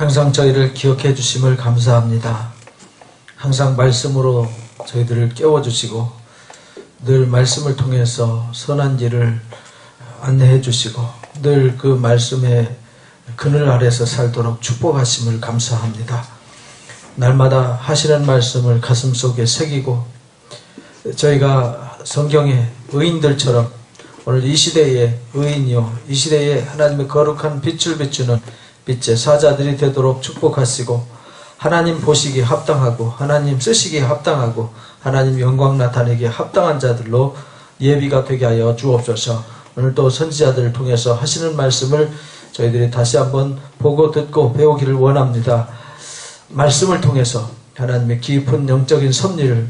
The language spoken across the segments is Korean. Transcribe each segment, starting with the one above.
항상 저희를 기억해 주심을 감사합니다. 항상 말씀으로 저희들을 깨워주시고 늘 말씀을 통해서 선한 길을 안내해 주시고 늘 그 말씀의 그늘 아래서 살도록 축복하심을 감사합니다. 날마다 하시는 말씀을 가슴속에 새기고 저희가 성경의 의인들처럼 오늘 이 시대의 의인이요 이 시대에 하나님의 거룩한 빛을 비추는 빛의 사자들이 되도록 축복하시고 하나님 보시기에 합당하고 하나님 쓰시기에 합당하고 하나님 영광 나타내기에 합당한 자들로 예비가 되게 하여 주옵소서. 오늘도 선지자들을 통해서 하시는 말씀을 저희들이 다시 한번 보고 듣고 배우기를 원합니다. 말씀을 통해서 하나님의 깊은 영적인 섭리를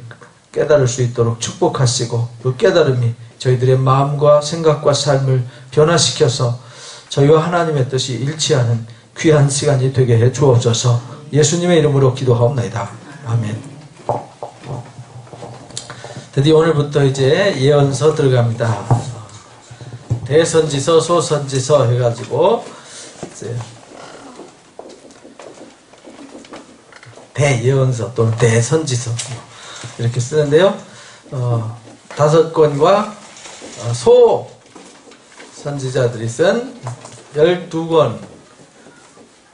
깨달을 수 있도록 축복하시고 그 깨달음이 저희들의 마음과 생각과 삶을 변화시켜서 저희와 하나님의 뜻이 일치하는 귀한 시간이 되게 해 주옵소서. 예수님의 이름으로 기도하옵나이다. 아멘. 드디어 오늘부터 이제 예언서 들어갑니다. 대선지서, 소선지서 해가지고 이제 대예언서 또는 대선지서 이렇게 쓰는데요. 5권과 소 선지자들이 쓴 12권.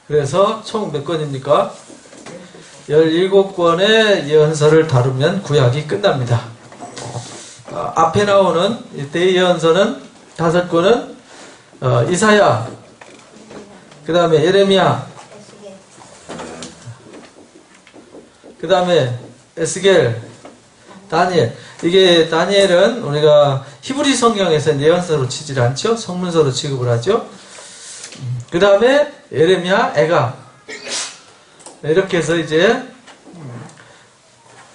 그래서 총 몇 권입니까? 17권의 예언서를 다루면 구약이 끝납니다. 앞에 나오는 대예언서는 5권은 이사야, 그 다음에 예레미야, 그 다음에 에스겔, 다니엘. 이게 다니엘은 우리가 히브리 성경에서 예언서로 치질 않죠. 성문서로 취급을 하죠. 그 다음에 예레미야, 애가. 이렇게 해서 이제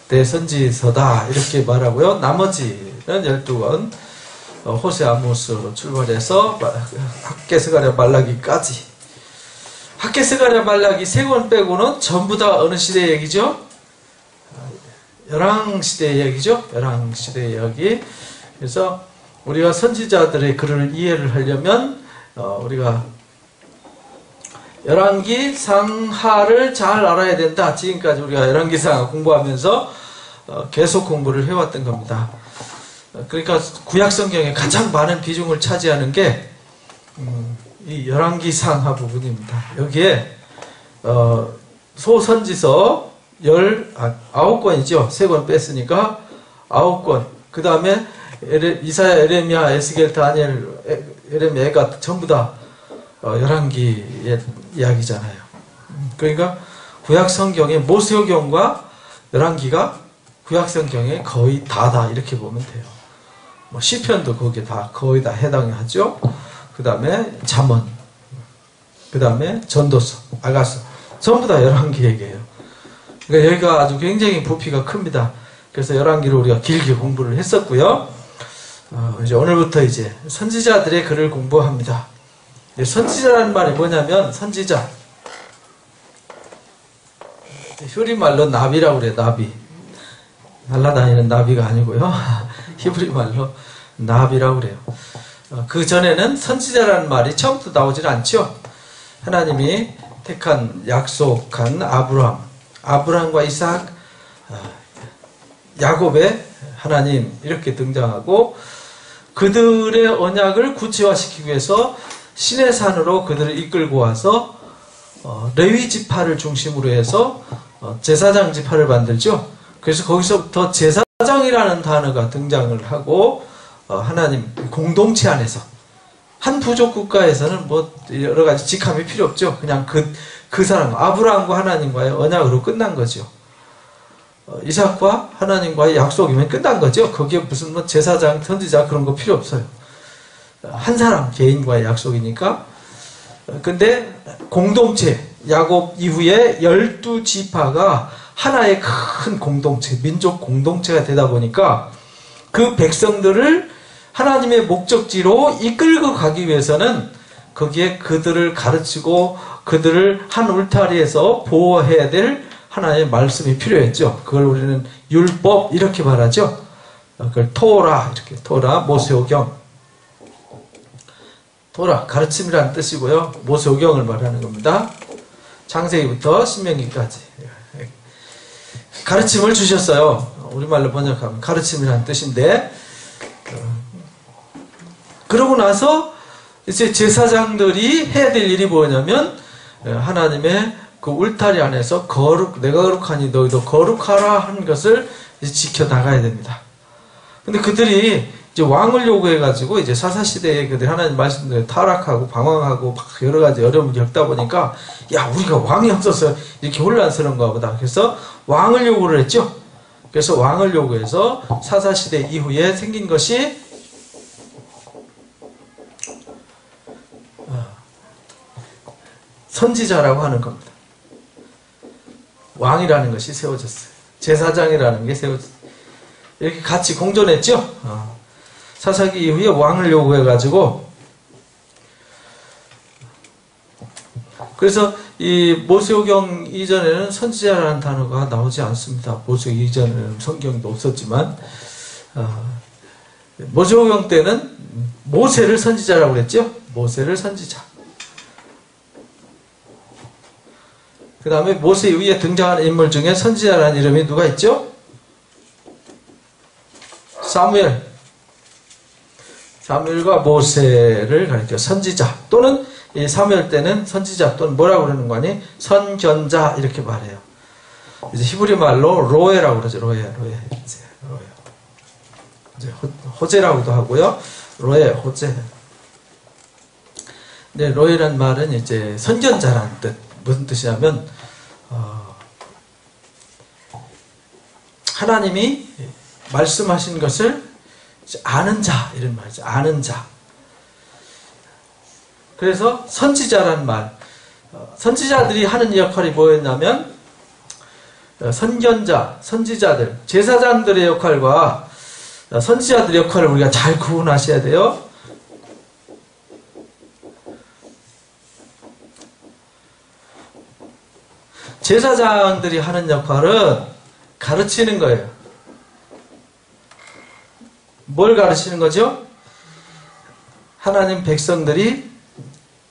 대선지서다 이렇게 말하고요. 나머지는 12권 호세 아모스로 출발해서 학개 스가랴 말라기까지. 학개 스가랴 말라기 3권 빼고는 전부 다 어느 시대 얘기죠? 열왕시대 얘기죠. 열왕시대 이야기. 그래서 우리가 선지자들의 글을 이해를 하려면 우리가 열왕기 상하를 잘 알아야 된다. 지금까지 우리가 열왕기 상하 공부하면서 계속 공부를 해왔던 겁니다. 그러니까 구약성경에 가장 많은 비중을 차지하는 게 이 열왕기 상하 부분입니다. 여기에 소선지서 9권이죠. 3권 뺐으니까 9권. 그 다음에 이사야, 에레미야, 에스겔, 다니엘, 예레미야가 전부 다 열왕기의 이야기잖아요. 그러니까 구약성경의 모세오경과 열왕기가 구약성경의 거의 다다 이렇게 보면 돼요. 뭐 시편도 거기에 다 거의 다 해당하죠. 그 다음에 잠언, 그 다음에 전도서, 아가서 전부 다 열왕기 얘기예요. 그러니까 여기가 아주 굉장히 부피가 큽니다. 그래서 열왕기를 우리가 길게 공부를 했었고요. 이제 오늘부터 이제 선지자들의 글을 공부합니다. 선지자라는 말이 뭐냐면 선지자. 히브리말로 나비라고 그래요. 나비. 날아다니는 나비가 아니고요. 히브리말로 나비라고 그래요. 그 전에는 선지자라는 말이 처음부터 나오질 않죠. 하나님이 택한 약속한 아브라함과 이삭, 야곱의 하나님 이렇게 등장하고 그들의 언약을 구체화시키기 위해서 신의 산으로 그들을 이끌고 와서 레위 지파를 중심으로 해서 제사장 지파를 만들죠. 그래서 거기서부터 제사장이라는 단어가 등장을 하고 하나님 공동체 안에서 한 부족 국가에서는 뭐 여러 가지 직함이 필요 없죠. 그냥 그 사람 아브라함과 하나님과의 언약으로 끝난 거죠. 이삭과 하나님과의 약속이면 끝난 거죠. 거기에 무슨 뭐 제사장, 선지자 그런 거 필요 없어요. 한 사람 개인과의 약속이니까. 근데 공동체, 야곱 이후에 12지파가 하나의 큰 공동체, 민족 공동체가 되다 보니까 그 백성들을 하나님의 목적지로 이끌고 가기 위해서는 거기에 그들을 가르치고 그들을 한 울타리에서 보호해야 될 하나의 말씀이 필요했죠. 그걸 우리는 율법 이렇게 말하죠. 그걸 토라 이렇게 토라 모세오경 토라 가르침이라는 뜻이고요. 모세오경을 말하는 겁니다. 창세기부터 신명기까지 가르침을 주셨어요. 우리말로 번역하면 가르침이라는 뜻인데, 그러고 나서 이제 제사장들이 해야 될 일이 뭐냐면 하나님의 그 울타리 안에서 내가 거룩하니 너희도 거룩하라 하는 것을 이제 지켜나가야 됩니다. 근데 그들이 이제 왕을 요구해가지고 이제 사사시대에 그들 하나님 말씀대로 타락하고 방황하고 막 여러 가지 어려움을 겪다 보니까 야, 우리가 왕이 없어서 이렇게 혼란스러운가 보다. 그래서 왕을 요구를 했죠. 그래서 왕을 요구해서 사사시대 이후에 생긴 것이 선지자라고 하는 겁니다. 왕이라는 것이 세워졌어요. 제사장이라는 게 세워졌어요. 이렇게 같이 공존했죠. 사사기 이후에 왕을 요구해가지고, 그래서 이 모세오경 이전에는 선지자라는 단어가 나오지 않습니다. 모세오경 이전에는 성경도 없었지만, 모세오경 때는 모세를 선지자라고 그랬죠. 모세를 선지자. 그 다음에 모세 이후에 등장하는 인물 중에 선지자라는 이름이 누가 있죠? 사무엘과 모세를 가리켜 선지자 또는 이 사무엘 때는 선지자 또는 뭐라고 그러는 거니? 선견자 이렇게 말해요. 이제 히브리 말로 로에라고 그러죠. 로에. 이제 호제라고도 하고요. 로에, 호제. 네, 로에란 말은 이제 선견자라는 뜻. 무슨 뜻이냐면 하나님이 말씀하신 것을 아는 자 이런 말이죠. 아는 자. 그래서 선지자란 말. 선지자들이 하는 역할이 뭐였냐면 선견자, 선지자들, 제사장들의 역할과 선지자들의 역할을 우리가 잘 구분하셔야 돼요. 제사장들이 하는 역할은 가르치는 거예요. 뭘 가르치는 거죠? 하나님 백성들이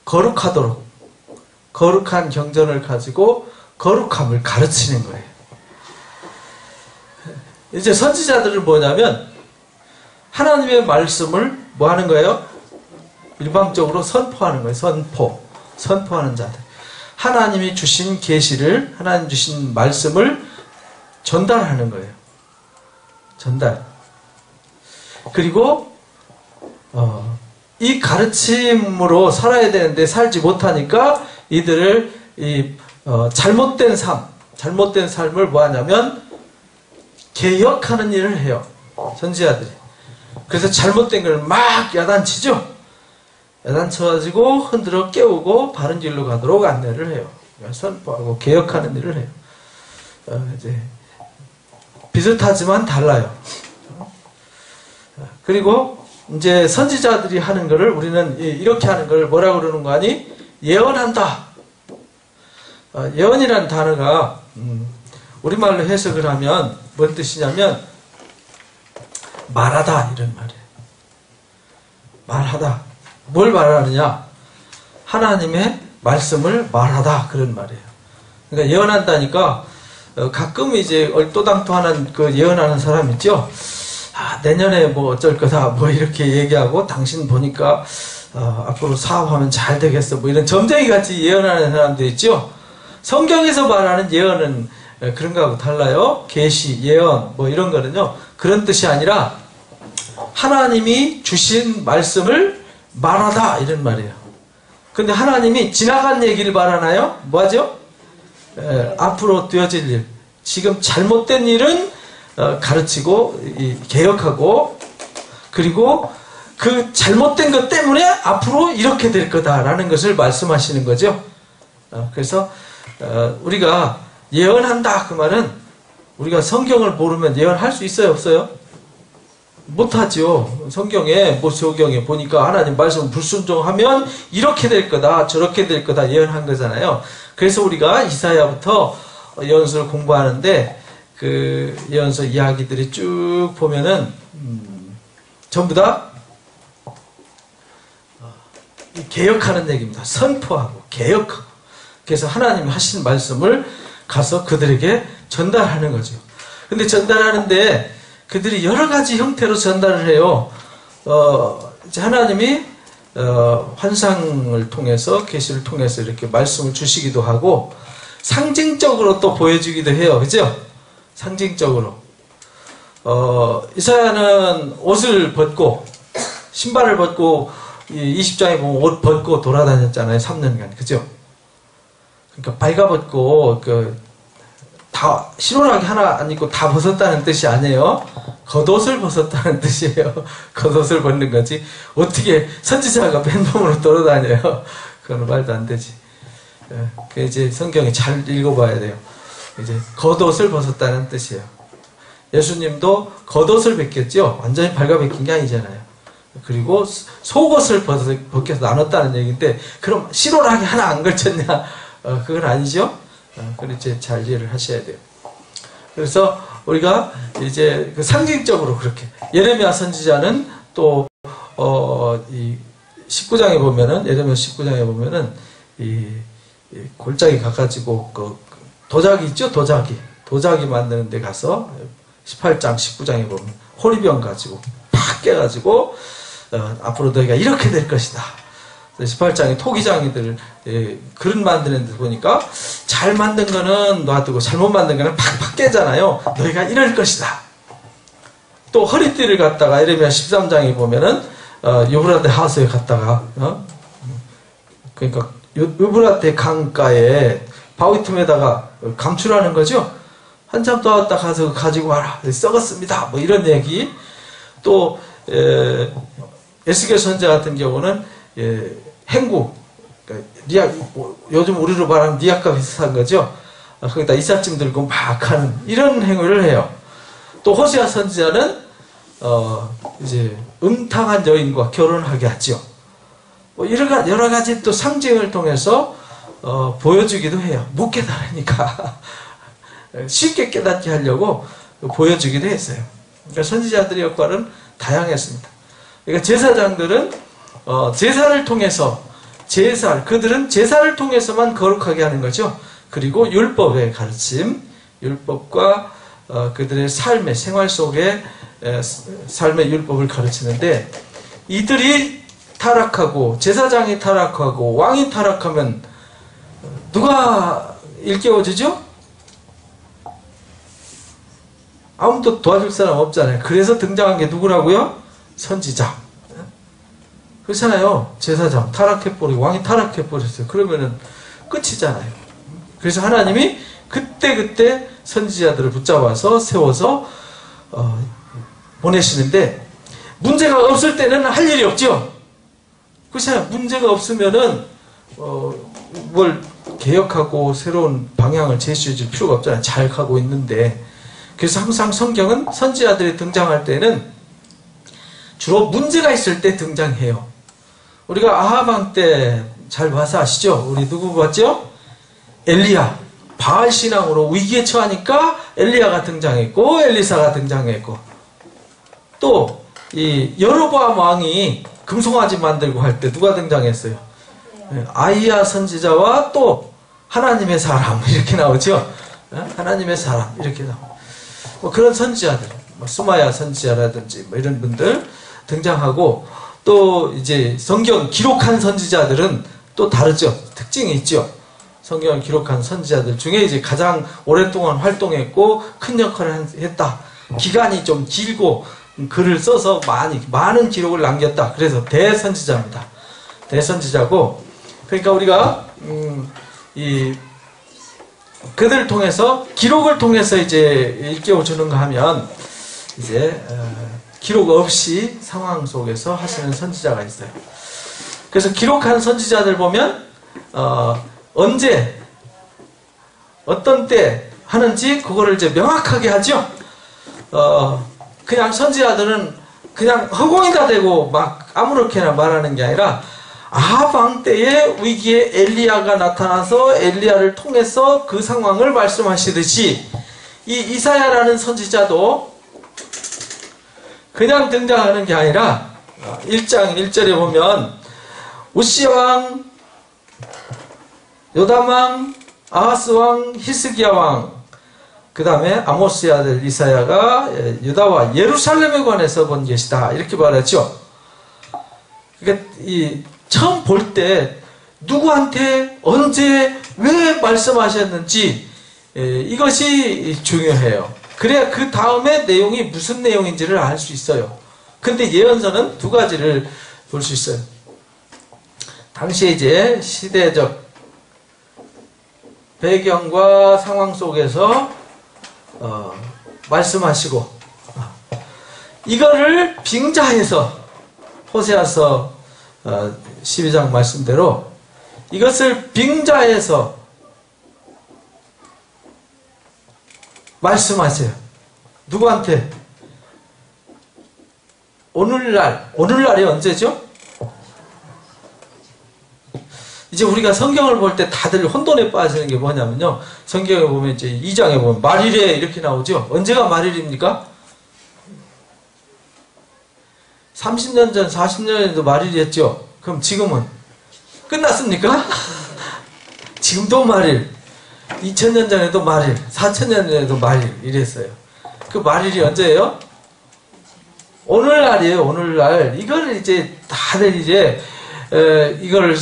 거룩하도록 거룩한 경전을 가지고 거룩함을 가르치는 거예요. 이제 선지자들은 뭐냐면 하나님의 말씀을 뭐 하는 거예요? 일방적으로 선포하는 거예요. 선포하는 자들. 하나님이 주신 계시를, 하나님 주신 말씀을 전달하는 거예요. 전달. 그리고 이 가르침으로 살아야 되는데 살지 못하니까 이들을 잘못된 삶을 뭐 하냐면 개혁하는 일을 해요. 선지자들이. 그래서 잘못된 걸 막 야단치죠. 야단쳐가지고 흔들어 깨우고 바른 길로 가도록 안내를 해요. 선포하고 개혁하는 일을 해요. 이제 비슷하지만 달라요. 그리고 이제 선지자들이 하는 거를 우리는 이렇게 하는 걸 뭐라고 그러는 거 아니? 예언한다. 예언이라는 단어가 우리말로 해석을 하면 뭔 뜻이냐면 말하다 이런 말이에요. 말하다. 뭘 말하느냐? 하나님의 말씀을 말하다 그런 말이에요. 그러니까 예언한다니까 가끔 이제 얼토당토하는 그 예언하는 사람 있죠. 내년에 뭐 어쩔 거다 뭐 이렇게 얘기하고 당신 보니까 앞으로 사업하면 잘 되겠어 뭐 이런 점쟁이 같이 예언하는 사람도 있죠. 성경에서 말하는 예언은 그런 거하고 달라요. 계시, 예언 뭐 이런 거는요. 그런 뜻이 아니라 하나님이 주신 말씀을 말하다 이런 말이에요. 근데 하나님이 지나간 얘기를 말하나요? 뭐하죠? 앞으로 되어질 일, 지금 잘못된 일은 가르치고 개혁하고 그리고 그 잘못된 것 때문에 앞으로 이렇게 될 거다라는 것을 말씀하시는 거죠. 그래서 우리가 예언한다 그 말은 우리가 성경을 모르면 예언할 수 있어요 없어요? 못하죠. 성경에 모세오경에 보니까 하나님 말씀 불순종하면 이렇게 될 거다 저렇게 될 거다 예언한 거잖아요. 그래서 우리가 이사야부터 예언서를 공부하는데 그 예언서 이야기들이 쭉 보면은 전부 다 개혁하는 얘기입니다. 선포하고 개혁하고 그래서 하나님이 하신 말씀을 가서 그들에게 전달하는 거죠. 근데 전달하는데 그들이 여러 가지 형태로 전달을 해요. 이제 하나님이 환상을 통해서, 계시를 통해서 이렇게 말씀을 주시기도 하고, 상징적으로 또 보여주기도 해요. 그죠? 상징적으로. 이사야는 옷을 벗고, 신발을 벗고, 20장에 보면 옷 벗고 돌아다녔잖아요. 3년간. 그죠? 그러니까 발가벗고, 다, 실온하게 하나 안 입고 다 벗었다는 뜻이 아니에요. 겉옷을 벗었다는 뜻이에요. 겉옷을 벗는 거지. 어떻게 선지자가 맨몸으로 돌아다녀요? 그건 말도 안 되지. 그 이제 성경에 잘 읽어봐야 돼요. 이제 겉옷을 벗었다는 뜻이에요. 예수님도 겉옷을 벗겼죠. 완전히 발가벗긴 게 아니잖아요. 그리고 속옷을 벗겨서 나눴다는 얘기인데, 그럼 실온하게 하나 안 걸쳤냐? 그건 아니죠. 그걸 이제 잘 이해를 하셔야 돼요. 그래서 우리가 이제 그 상징적으로 그렇게, 예레미야 선지자는 또 이 19장에 보면은, 예레미야 19장에 보면은 이 골짜기 가가지고 그 도자기 있죠? 도자기 만드는 데 가서 18장 19장에 보면 호리병 가지고 팍 깨가지고 앞으로 너희가 이렇게 될 것이다. 18장에 토기장이들 그릇 만드는 데 보니까 잘 만든 거는 놔두고 잘못 만든 거는 팍팍 깨잖아요. 너희가 이럴 것이다. 또 허리띠를 갖다가 예레미야 13장에 보면은 유브라데 하수에 갔다가 그러니까 유브라데 강가에 바위 틈에다가 감출하는 거죠. 한참 더 왔다 가서 가지고 와라. 썩었습니다. 뭐 이런 얘기. 또 에스겔 선지자 같은 경우는 행구, 그러니까 요즘 우리로 말하면 니악과 비슷한 거죠. 거기다 이삿짐 들고 막 하는 이런 행위를 해요. 또 호세아 선지자는 이제 음탕한 여인과 결혼하게 하죠. 뭐 여러 가지 또 상징을 통해서 보여주기도 해요. 못 깨달으니까 쉽게 깨닫게 하려고 보여주기도 했어요. 그러니까 선지자들의 역할은 다양했습니다. 그러니까 제사장들은 제사를 통해서, 그들은 제사를 통해서만 거룩하게 하는 거죠. 그리고 율법의 가르침, 율법과 그들의 삶의, 생활 속에 삶의 율법을 가르치는데, 이들이 타락하고, 제사장이 타락하고, 왕이 타락하면 누가 일깨워주죠? 아무도 도와줄 사람 없잖아요. 그래서 등장한 게 누구라고요? 선지자. 그렇잖아요. 제사장 타락해버리고 왕이 타락해버렸어요. 그러면은 끝이잖아요. 그래서 하나님이 그때그때 선지자들을 붙잡아서 세워서 보내시는데, 문제가 없을 때는 할 일이 없죠. 그렇잖아요. 문제가 없으면은 뭘 개혁하고 새로운 방향을 제시해 줄 필요가 없잖아요. 잘 가고 있는데. 그래서 항상 성경은 선지자들이 등장할 때는 주로 문제가 있을 때 등장해요. 우리가 아합 왕 때 잘 봐서 아시죠? 우리 누구 봤죠? 엘리야. 바알 신앙으로 위기에 처하니까 엘리야가 등장했고 엘리사가 등장했고, 또 이 여로보암 왕이 금송아지 만들고 할 때 누가 등장했어요? 아이야 선지자와 또 하나님의 사람 이렇게 나오죠? 하나님의 사람 이렇게 나오고, 뭐 그런 선지자들, 뭐 수마야 선지자라든지 뭐 이런 분들 등장하고, 또 이제 성경 기록한 선지자들은 또 다르죠. 특징이 있죠. 성경을 기록한 선지자들 중에 이제 가장 오랫동안 활동했고 큰 역할을 했다. 기간이 좀 길고 글을 써서 많은 기록을 남겼다. 그래서 대선지자입니다. 대선지자고, 그러니까 우리가 그들을 통해서, 기록을 통해서 이제 일깨워 주는가 하면, 이제 기록 없이 상황 속에서 하시는 선지자가 있어요. 그래서 기록한 선지자들 보면 언제 어떤 때 하는지 그거를 이제 명확하게 하죠. 그냥 선지자들은 그냥 허공에다 대고 막 아무렇게나 말하는 게 아니라, 아합 왕 때의 위기에 엘리야가 나타나서 엘리야를 통해서 그 상황을 말씀하시듯이, 이 이사야라는 선지자도 그냥 등장하는 게 아니라 1장 1절에 보면 우시야 왕 요담 왕, 아하스 왕, 히스기야 왕, 그 다음에 아모스의 아들 이사야가 유다와 예루살렘에 관해서 본 것이다. 이렇게 말했죠. 그러니까 처음 볼 때 누구한테 언제 왜 말씀하셨는지 이것이 중요해요. 그래야 그 다음에 내용이 무슨 내용인지를 알 수 있어요. 근데 예언서는 두 가지를 볼 수 있어요. 당시에 이제 시대적 배경과 상황 속에서 말씀하시고 이거를 빙자해서 호세아서 12장 말씀대로 이것을 빙자해서 말씀하세요. 누구한테? 오늘날이 언제죠? 이제 우리가 성경을 볼 때 다들 혼돈에 빠지는 게 뭐냐면요. 성경에 보면 이제 2장에 보면 말일에 이렇게 나오죠. 언제가 말일입니까? 30년 전, 40년 전에도 말일이었죠. 그럼 지금은 끝났습니까? 지금도 말일. 2000년 전에도 말일. 4000년 전에도 말일. 이랬어요. 그 말일이 언제예요? 오늘날이에요. 오늘날. 이걸 이제 다들 이제 이걸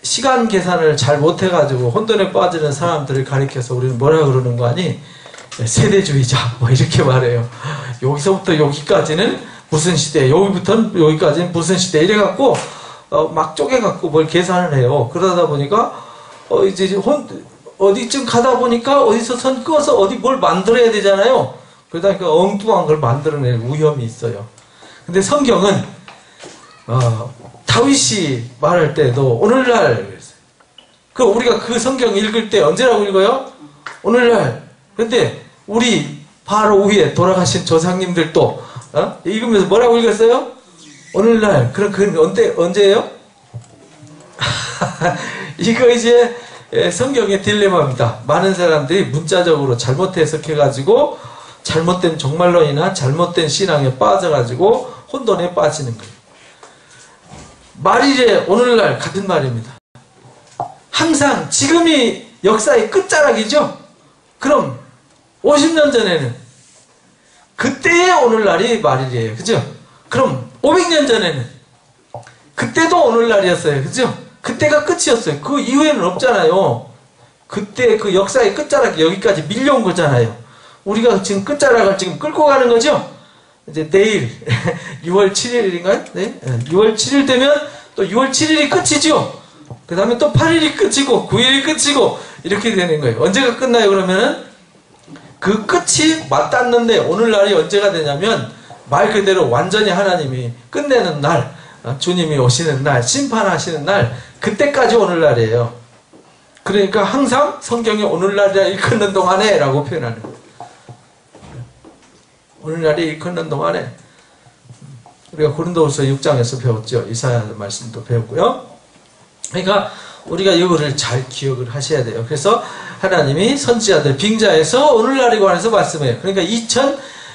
시간 계산을 잘 못해가지고 혼돈에 빠지는 사람들을 가리켜서 우리는 뭐라 그러는 거 아니? 세대주의자 뭐 이렇게 말해요. 여기서부터 여기까지는 무슨 시대, 여기부터는 여기까지는 무슨 시대 이래갖고 막 쪼개갖고 뭘 계산을 해요. 그러다 보니까 이제 어디쯤 가다 보니까 어디서 선 끄어서 어디 뭘 만들어야 되잖아요. 그러다 보니까 엉뚱한 걸 만들어낼 위험이 있어요. 근데 성경은 다윗이 말할 때도 오늘날 그랬어요. 그 우리가 그 성경 읽을 때 언제라고 읽어요? 오늘날. 근데 우리 바로 위에 돌아가신 조상님들도 읽으면서 뭐라고 읽었어요? 오늘날. 그럼 그 언제예요? 이거 이제 성경의 딜레마입니다. 많은 사람들이 문자적으로 잘못 해석해가지고 잘못된 종말론이나 잘못된 신앙에 빠져가지고 혼돈에 빠지는 거예요. 말일에 오늘날 같은 말입니다. 항상 지금이 역사의 끝자락이죠. 그럼 50년 전에는 그때의 오늘날이 말일이에요. 그죠? 그럼 500년 전에는 그때도 오늘날이었어요. 그죠? 그때가 끝이었어요. 그 이후에는 없잖아요. 그때 그 역사의 끝자락이 여기까지 밀려온 거잖아요. 우리가 지금 끝자락을 지금 끌고 가는 거죠? 이제 내일 6월 7일인가요? 네? 6월 7일 되면 또 6월 7일이 끝이죠. 그 다음에 또 8일이 끝이고 9일이 끝이고 이렇게 되는 거예요. 언제가 끝나요? 그러면은 그 끝이 맞닿는데 오늘날이 언제가 되냐면 말 그대로 완전히 하나님이 끝내는 날, 주님이 오시는 날, 심판하시는 날, 그때까지 오늘날이에요. 그러니까 항상 성경에 오늘날이 일컫는 동안에 라고 표현하는 거예요. 오늘날이 일컫는 동안에 우리가 고린도후서 6장에서 배웠죠. 이사야 말씀도 배웠고요. 그러니까 우리가 이거를 잘 기억을 하셔야 돼요. 그래서 하나님이 선지자들 빙자에서 오늘날에 관해서 말씀해요. 그러니까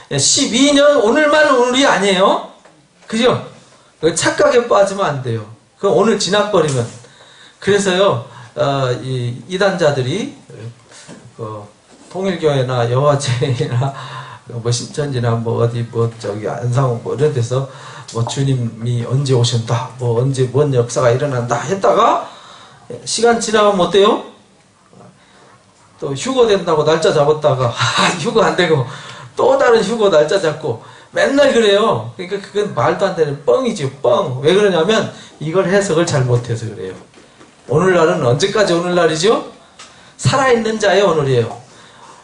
2012년 오늘만 오늘이 아니에요. 그죠? 착각에 빠지면 안 돼요. 그럼 오늘 지나버리면. 그래서요, 이단자들이 통일교회나 여화제나 뭐 신천지나 뭐 어디 뭐 저기 안상홍 뭐 이런 데서 뭐 주님이 언제 오신다, 뭐 언제 뭔 역사가 일어난다 했다가 시간 지나가면 어때요? 또 휴거 된다고 날짜 잡았다가 휴거 안 되고 또 다른 휴거 날짜 잡고 맨날 그래요. 그러니까 그건 말도 안 되는 뻥이죠. 뻥. 왜 그러냐면 이걸 해석을 잘못해서 그래요. 오늘날은 언제까지 오늘날이죠? 살아있는 자의 오늘이에요.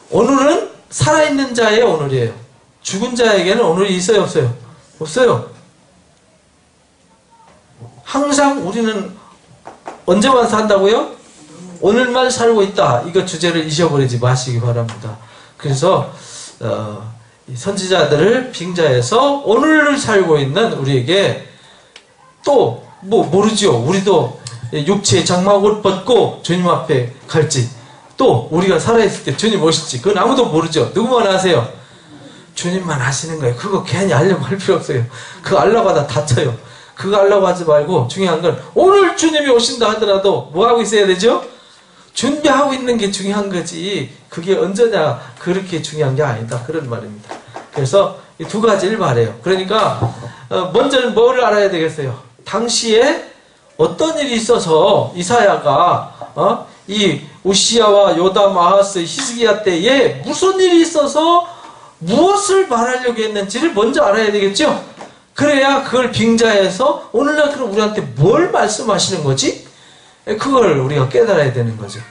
오늘은 살아있는 자의 오늘이에요. 죽은 자에게는 오늘이 있어요? 없어요? 없어요. 항상 우리는 언제만 산다고요? 오늘만 살고 있다. 이거 주제를 잊어버리지 마시기 바랍니다. 그래서 이 선지자들을 빙자해서 오늘을 살고 있는 우리에게 또 뭐 모르죠. 우리도 육체의 장막옷 벗고 주님 앞에 갈지, 또 우리가 살아있을 때 주님 오실지 그건 아무도 모르죠. 누구만 아세요? 주님만 아시는 거예요. 그거 괜히 알려고 할 필요 없어요. 그거 알려고 하다 다쳐요. 그거 하려고 하지 말고 중요한 건 오늘 주님이 오신다 하더라도 뭐 하고 있어야 되죠? 준비하고 있는 게 중요한 거지 그게 언제냐 그렇게 중요한 게 아니다 그런 말입니다. 그래서 이 두 가지를 말해요. 그러니까 먼저는 뭐를 알아야 되겠어요? 당시에 어떤 일이 있어서 이사야가 이 우시야와 요담, 아하스, 히스기야 때에 무슨 일이 있어서 무엇을 말하려고 했는지를 먼저 알아야 되겠죠? 그래야 그걸 빙자해서 오늘날 그럼 우리한테 뭘 말씀하시는 거지? 그걸 우리가 깨달아야 되는 거죠.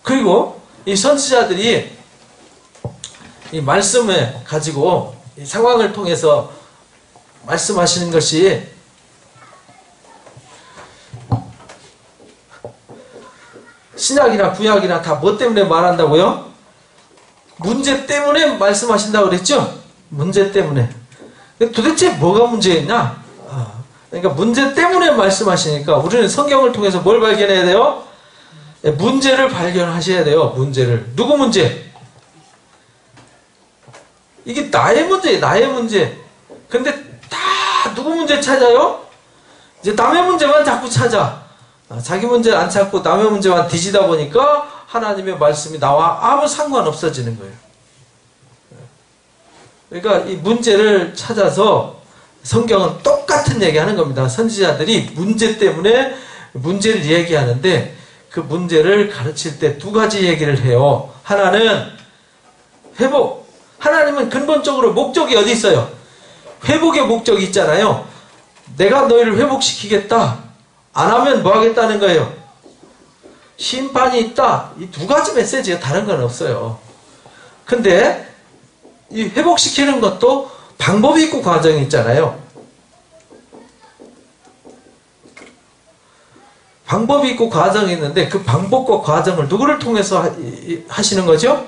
그리고 이 선지자들이 이 말씀을 가지고 이 상황을 통해서 말씀하시는 것이 신약이나 구약이나 다 뭐 때문에 말한다고요? 문제 때문에 말씀하신다고 그랬죠? 문제 때문에. 도대체 뭐가 문제였냐? 그러니까 문제 때문에 말씀하시니까 우리는 성경을 통해서 뭘 발견해야 돼요? 문제를 발견하셔야 돼요. 문제를. 누구 문제? 이게 나의 문제예요. 나의 문제. 근데 다 누구 문제 찾아요? 이제 남의 문제만 자꾸 찾아. 자기 문제 안 찾고 남의 문제만 뒤지다 보니까 하나님의 말씀이 나와 아무 상관없어지는 거예요. 그러니까 이 문제를 찾아서 성경은 똑같은 얘기하는 겁니다. 선지자들이 문제 때문에 문제를 얘기하는데 그 문제를 가르칠 때 두 가지 얘기를 해요. 하나는 회복. 하나님은 근본적으로 목적이 어디 있어요? 회복의 목적이 있잖아요. 내가 너희를 회복시키겠다. 안 하면 뭐 하겠다는 거예요? 심판이 있다. 이 두 가지 메시지가 다른 건 없어요. 근데 이 회복시키는 것도 방법이 있고 과정이 있잖아요. 방법이 있고 과정이 있는데 그 방법과 과정을 누구를 통해서 하시는 거죠?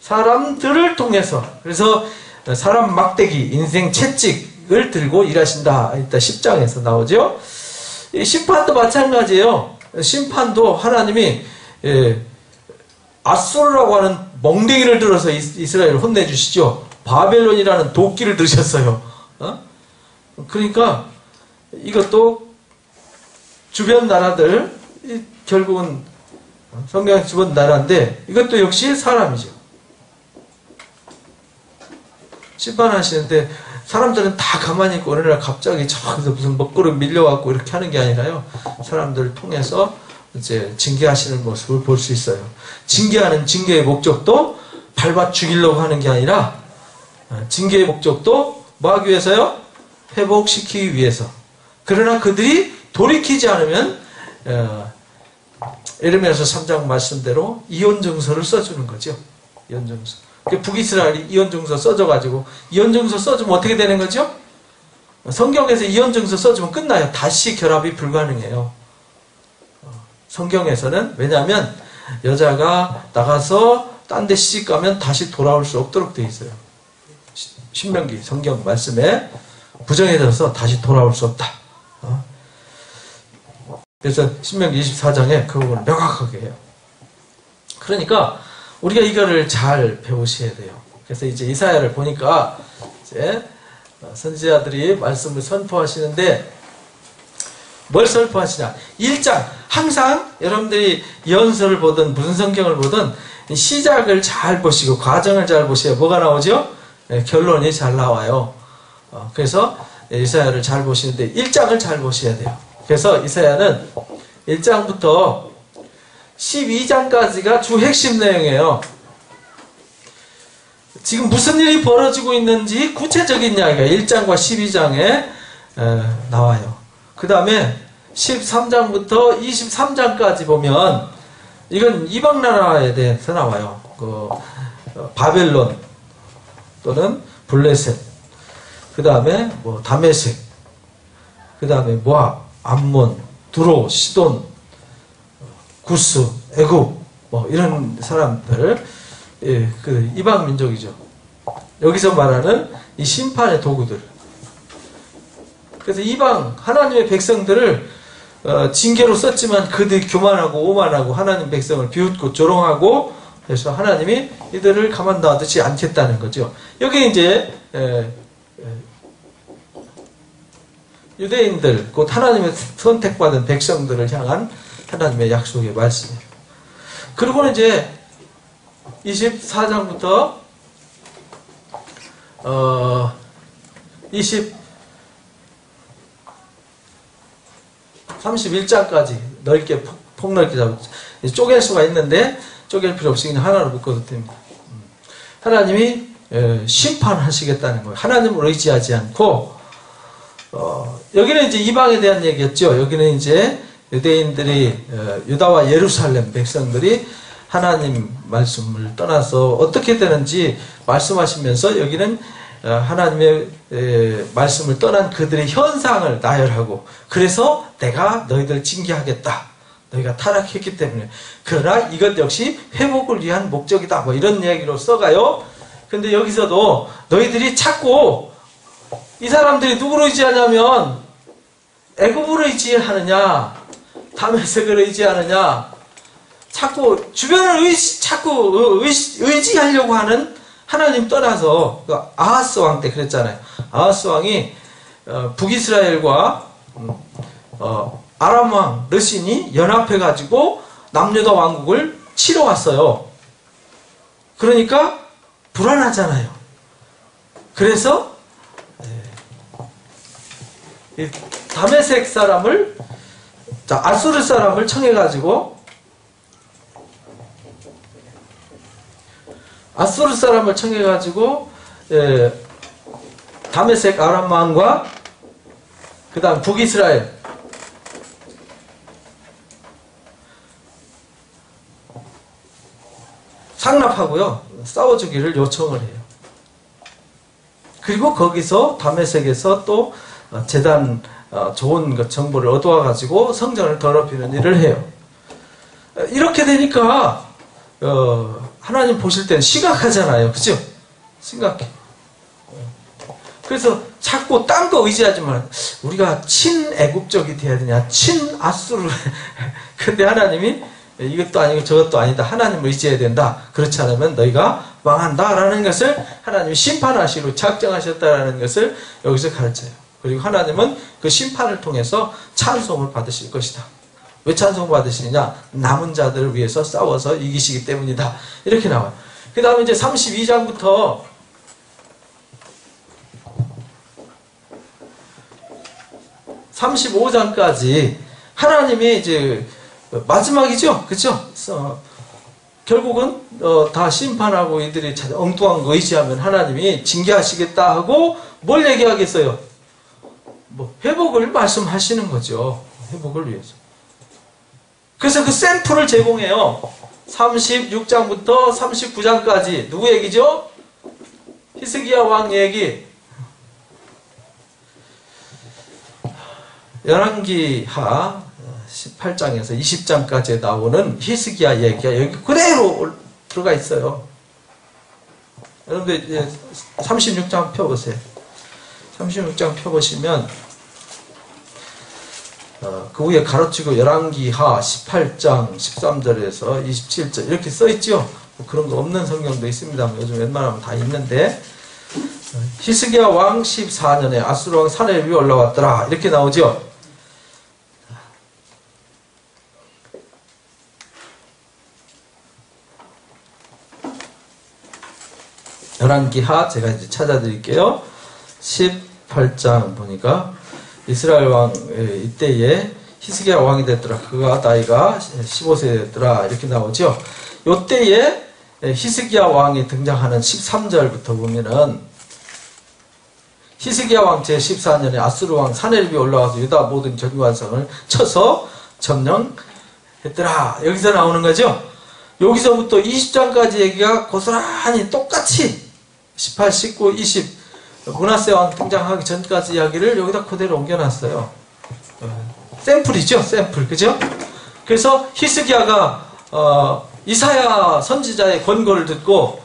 사람들을 통해서. 그래서 사람 막대기, 인생 채찍을 들고 일하신다. 이따 10장에서 나오죠. 심판도 마찬가지예요. 심판도 하나님이 아수르라고 하는 멍댕이를 들어서 이스라엘을 혼내주시죠. 바벨론이라는 도끼를 들으셨어요. 그러니까 이것도 주변 나라들, 결국은 성경의 주변 나라인데 이것도 역시 사람이죠. 심판하시는데 사람들은 다 가만히 있고 어느 날 갑자기 저기서 무슨 먹구름 밀려갖고 이렇게 하는 게 아니라요. 사람들을 통해서 이제 징계하시는 모습을 볼 수 있어요. 징계하는 징계의 목적도 밟아 죽이려고 하는 게 아니라 징계의 목적도 뭐 하기 위해서요? 회복시키기 위해서. 그러나 그들이 돌이키지 않으면 에르미야서 3장 말씀대로 이혼증서를 써주는 거죠. 이혼증서. 북이스라엘이 이혼증서 써줘가지고 이혼증서 써주면 어떻게 되는 거죠? 성경에서 이혼증서 써주면 끝나요. 다시 결합이 불가능해요. 성경에서는 왜냐하면 여자가 나가서 딴 데 시집가면 다시 돌아올 수 없도록 되어 있어요. 신명기 성경 말씀에 부정이 들어서 다시 돌아올 수 없다. 그래서 신명기 24장에 그 부분을 명확하게 해요. 그러니까 우리가 이거를 잘 배우셔야 돼요. 그래서 이제 이사야를 보니까 이제 선지자들이 말씀을 선포하시는데 뭘 선포하시냐? 1장 항상 여러분들이 예언서를 보든 무슨 성경을 보든 시작을 잘 보시고 과정을 잘 보셔야 뭐가 나오죠? 결론이 잘 나와요. 그래서 이사야를 잘 보시는데 1장을 잘 보셔야 돼요. 그래서 이사야는 1장부터 12장까지가 주 핵심 내용이에요. 지금 무슨 일이 벌어지고 있는지 구체적인 이야기가 1장과 12장에 나와요. 그 다음에 13장부터 23장까지 보면 이건 이방나라에 대해서 나와요. 바벨론 또는 블레셋, 그 다음에 뭐 다메섹, 그 다음에 모압, 암몬, 두로, 시돈, 구스, 애굽 뭐 이런 사람들, 그 이방 민족이죠. 여기서 말하는 이 심판의 도구들. 그래서 이방 하나님의 백성들을 징계로 썼지만 그들이 교만하고 오만하고 하나님 백성을 비웃고 조롱하고 해서 하나님이 이들을 가만 놔두지 않겠다는 거죠. 여기 이제 유대인들, 곧 하나님의 선택받은 백성들을 향한 하나님의 약속의 말씀이에요. 그리고는 이제 24장부터 31장까지 넓게 폭넓게 잡았죠. 쪼갤 수가 있는데 쪼갤 필요 없이 그냥 하나로 묶어도 됩니다. 하나님이 심판하시겠다는 거예요. 하나님을 의지하지 않고 여기는 이제 이방에 대한 얘기였죠. 여기는 이제 유대인들이 유다와 예루살렘 백성들이 하나님 말씀을 떠나서 어떻게 되는지 말씀하시면서 여기는 하나님의 말씀을 떠난 그들의 현상을 나열하고 그래서 내가 너희들 징계하겠다. 너희가 타락했기 때문에. 그러나 이것 역시 회복을 위한 목적이다. 뭐 이런 이야기로 써가요. 근데 여기서도 너희들이 자꾸 이 사람들이 누구를 의지하냐면 애굽을 의지하느냐 다메섹을 의지하느냐 자꾸 주변을 의지하려고 하는 하나님 떠나서 아하스 왕 때 그랬잖아요. 아하스 왕이 북이스라엘과 아람 왕 르신이 연합해 가지고 남유다 왕국을 치러 왔어요. 그러니까 불안하잖아요. 그래서 다메섹 사람을 아수르 사람을 청해 가지고 다메섹 아람 왕과 그 다음 북이스라엘 상납하고요. 싸워주기를 요청을 해요. 그리고 거기서 다메섹에서 또 제단 좋은 그 정보를 얻어와 가지고 성전을 더럽히는 일을 해요. 이렇게 되니까 하나님 보실 때는 심각하잖아요. 그죠? 심각해. 그래서 자꾸 딴 거 의지하지 마. 우리가 친애국적이 돼야 되냐? 친아수르. 근데 하나님이 이것도 아니고 저것도 아니다. 하나님을 의지해야 된다. 그렇지 않으면 너희가 망한다라는 것을 하나님이 심판하시로 작정하셨다라는 것을 여기서 가르쳐요. 그리고 하나님은 그 심판을 통해서 찬송을 받으실 것이다. 왜 찬송 받으시느냐? 남은 자들을 위해서 싸워서 이기시기 때문이다. 이렇게 나와요. 그 다음에 이제 32장부터 35장까지 하나님이 이제 마지막이죠. 그죠? 결국은 다 심판하고 이들이 엉뚱한 거 의지하면 하나님이 징계하시겠다 하고 뭘 얘기하겠어요? 뭐 회복을 말씀하시는 거죠. 회복을 위해서. 그래서 그 샘플을 제공해요. 36장부터 39장까지 누구 얘기죠? 히스기야 왕 얘기. 열왕기하 18장에서 20장까지 나오는 히스기야 얘기가 여기 그대로 들어가 있어요. 여러분들 이제 36장 펴보세요. 36장 펴보시면 그 위에 가로치고 열왕기하 18장 13절에서 27절 이렇게 써있죠. 뭐 그런 거 없는 성경도 있습니다. 요즘 웬만하면 다 있는데 히스기야 왕 14년에 아수르 왕 사네립이 올라왔더라 이렇게 나오죠. 열왕기하 제가 이제 찾아드릴게요. 18장 보니까 이스라엘 왕 이때에 히스기야 왕이 됐더라. 그가 나이가 15세더라 이렇게 나오죠. 이때에 히스기야 왕이 등장하는 13절부터 보면은 히스기야 왕 제14년에 아수르 왕 사네립이 올라와서 유다 모든 전관성을 쳐서 점령했더라. 여기서 나오는 거죠. 여기서부터 20장까지 얘기가 고스란히 똑같이 18, 19, 20 므낫세 왕 등장하기 전까지 이야기를 여기다 그대로 옮겨놨어요. 샘플이죠, 샘플, 그죠? 그래서 히스기야가 이사야 선지자의 권고를 듣고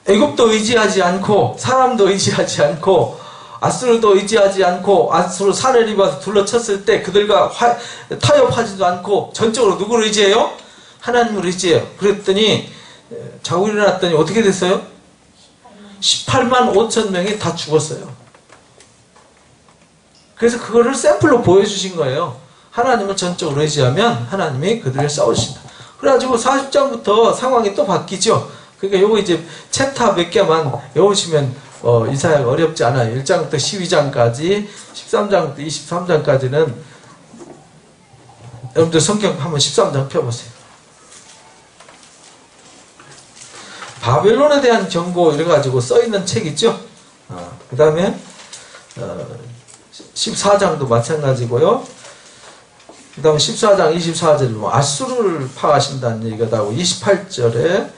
애굽도 의지하지 않고 사람도 의지하지 않고 아수르도 의지하지 않고 아수르 사네립 와서 둘러쳤을 때 그들과 타협하지도 않고 전적으로 누구를 의지해요? 하나님을 의지해요. 그랬더니 자고 일어났더니 어떻게 됐어요? 18만 5천 명이 다 죽었어요. 그래서 그거를 샘플로 보여주신 거예요. 하나님을 전적으로 의지하면 하나님이 그들을 싸우신다. 그래가지고 40장부터 상황이 또 바뀌죠. 그러니까 요거 이제 챕터 몇 개만 외우시면 이사야가 어렵지 않아요. 1장부터 12장까지, 13장부터 23장까지는 여러분들 성경 한번 13장 펴보세요. 바벨론에 대한 경고 이래가지고 써있는 책 있죠. 그 다음에 14장도 마찬가지고요. 그 다음에 14장 24절에 아수르를 파하신다는 얘기가 나오고 28절에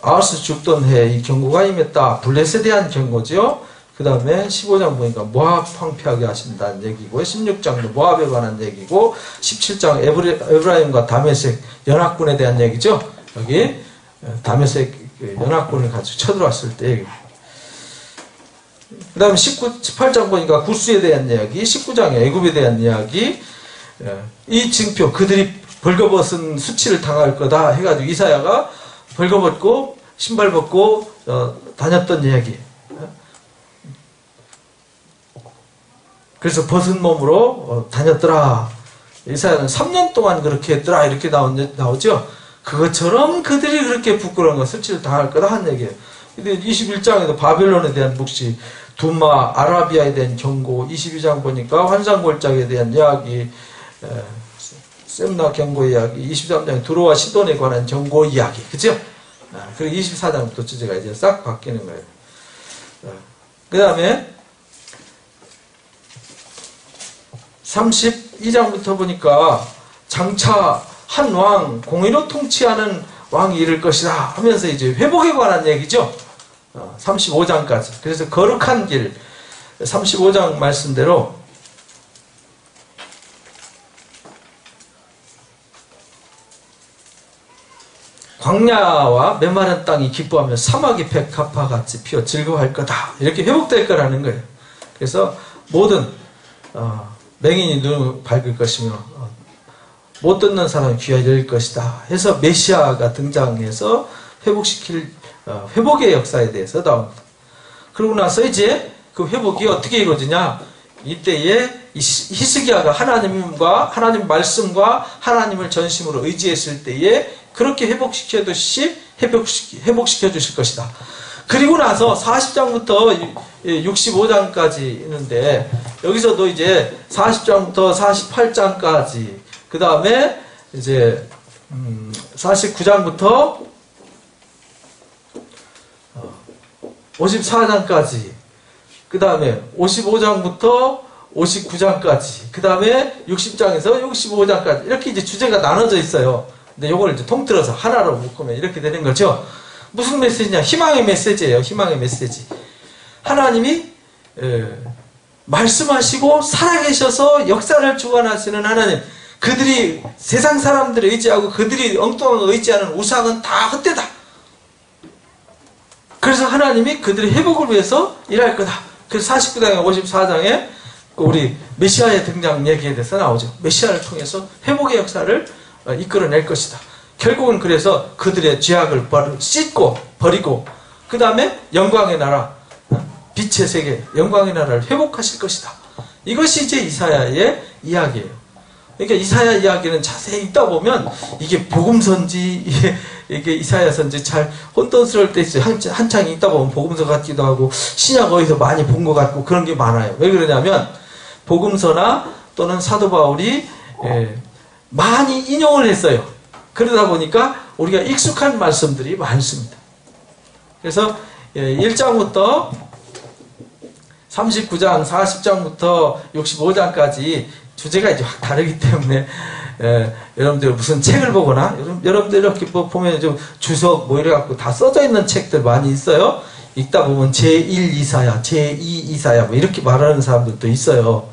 아하스 죽던 해에 이 경고가 임했다. 블레셋에 대한 경고죠. 그 다음에 15장 보니까 모압 황폐하게 하신다는 얘기고 16장도 모압에 관한 얘기고 17장 에브라임과 다메섹 연합군에 대한 얘기죠. 여기 다메섹 연합군을 가지고 쳐들어왔을 때 그 다음에 18장 보니까 구스에 대한 이야기, 19장에 애굽에 대한 이야기, 이 징표, 그들이 벌거벗은 수치를 당할 거다 해가지고 이사야가 벌거벗고 신발 벗고 다녔던 이야기. 그래서 벗은 몸으로 다녔더라. 이사야는 3년 동안 그렇게 했더라 이렇게 나오죠. 그것처럼 그들이 그렇게 부끄러운 것, 수치를 당할 거다 한 얘기예요. 근데 21장에도 바벨론에 대한 묵시, 두마, 아라비아에 대한 경고, 22장 보니까 환상골짜기에 대한 이야기, 셈나 경고 이야기, 23장에 두로와 시돈에 관한 경고 이야기, 그죠? 그리고 24장부터 주제가 이제 싹 바뀌는 거예요. 그 다음에 32장부터 보니까 장차 한 왕, 공의로 통치하는 왕이 이를 것이다 하면서 이제 회복에 관한 얘기죠. 35장까지. 그래서 거룩한 길, 35장 말씀대로 광야와 메마른 땅이 기뻐하며 사막이 백합화같이 피어 즐거워할 거다. 이렇게 회복될 거라는 거예요. 그래서 모든 맹인이 눈을 밝을 것이며 못 듣는 사람이 귀가 열릴 것이다 해서 메시아가 등장해서 회복의 역사에 대해서 나옵니다. 그러고 나서 이제 그 회복이 어떻게 이루어지냐, 이때에 히스기야가 하나님 말씀과 하나님을 전심으로 의지했을 때에 그렇게 회복시켜 주실 것이다. 그리고 나서 40장부터 65장까지 있는데 여기서도 이제 40장부터 48장까지 그 다음에 이제 49장부터 54장까지 그 다음에 55장부터 59장까지 그 다음에 60장에서 65장까지 이렇게 이제 주제가 나눠져 있어요. 근데 요걸 이제 통틀어서 하나로 묶으면 이렇게 되는 거죠. 무슨 메시지냐? 희망의 메시지예요. 희망의 메시지. 하나님이 말씀하시고 살아계셔서 역사를 주관하시는 하나님. 그들이 세상 사람들을 의지하고 그들이 엉뚱한 거 의지하는 우상은 다 헛되다. 그래서 하나님이 그들의 회복을 위해서 일할 거다. 그래서 49장에 54장에 우리 메시아의 등장 얘기에 대해서 나오죠. 메시아를 통해서 회복의 역사를 이끌어낼 것이다. 결국은 그래서 그들의 죄악을 씻고 버리고 그 다음에 영광의 나라, 빛의 세계, 영광의 나라를 회복하실 것이다. 이것이 이제 이사야의 이야기예요. 그러니까 이사야 이야기는 자세히 읽다 보면 이게 복음서인지 이게 이사야 선지 잘 혼돈스러울 때 있어요. 한창 읽다 보면 복음서 같기도 하고 신약 어디서 많이 본 것 같고 그런 게 많아요. 왜 그러냐면 복음서나 또는 사도 바울이 많이 인용을 했어요. 그러다 보니까 우리가 익숙한 말씀들이 많습니다. 그래서 1장부터 39장, 40장부터 65장까지 주제가 이제 확 다르기 때문에 여러분들 무슨 책을 보거나 여러분들 이렇게 보면 좀 주석 뭐 이래갖고 다 써져 있는 책들 많이 있어요. 읽다 보면 제1 이사야, 제2 이사야 뭐 이렇게 말하는 사람들도 있어요.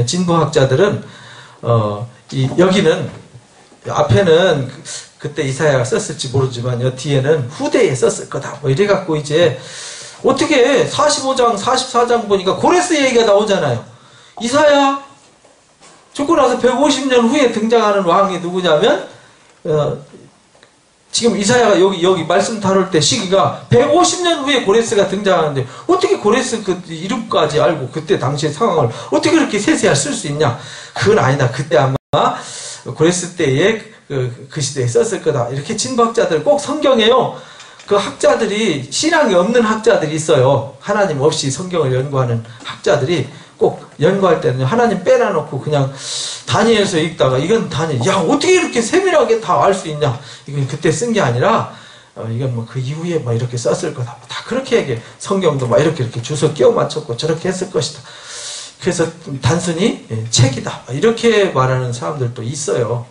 진보학자들은 여기는 앞에는 그때 이사야가 썼을지 모르지만 여 뒤에는 후대에 썼을 거다 뭐 이래갖고 이제 어떻게 45장 44장 보니까 고레스 얘기가 나오잖아요. 이사야 죽고 나서 150년 후에 등장하는 왕이 누구냐면 지금 이사야가 여기 말씀 다룰 때 시기가 150년 후에 고레스가 등장하는데 어떻게 고레스 그 이름까지 알고 그때 당시의 상황을 어떻게 그렇게 세세하게 쓸 수 있냐? 그건 아니다. 그때 아마 고레스 때에 그 시대에 썼을 거다. 이렇게 진박자들 꼭 성경에요. 그 학자들이 신앙이 없는 학자들이 있어요. 하나님 없이 성경을 연구하는 학자들이 꼭 연구할 때는 하나님 빼놔놓고 그냥 다니엘서 읽다가 이건 다니엘 야 어떻게 이렇게 세밀하게 다 알 수 있냐 이건 그때 쓴 게 아니라 이건 뭐 그 이후에 뭐 이렇게 썼을 거다 다 그렇게 얘기해. 성경도 막 이렇게 주소 끼워 맞췄고 저렇게 했을 것이다. 그래서 단순히 책이다 이렇게 말하는 사람들도 있어요.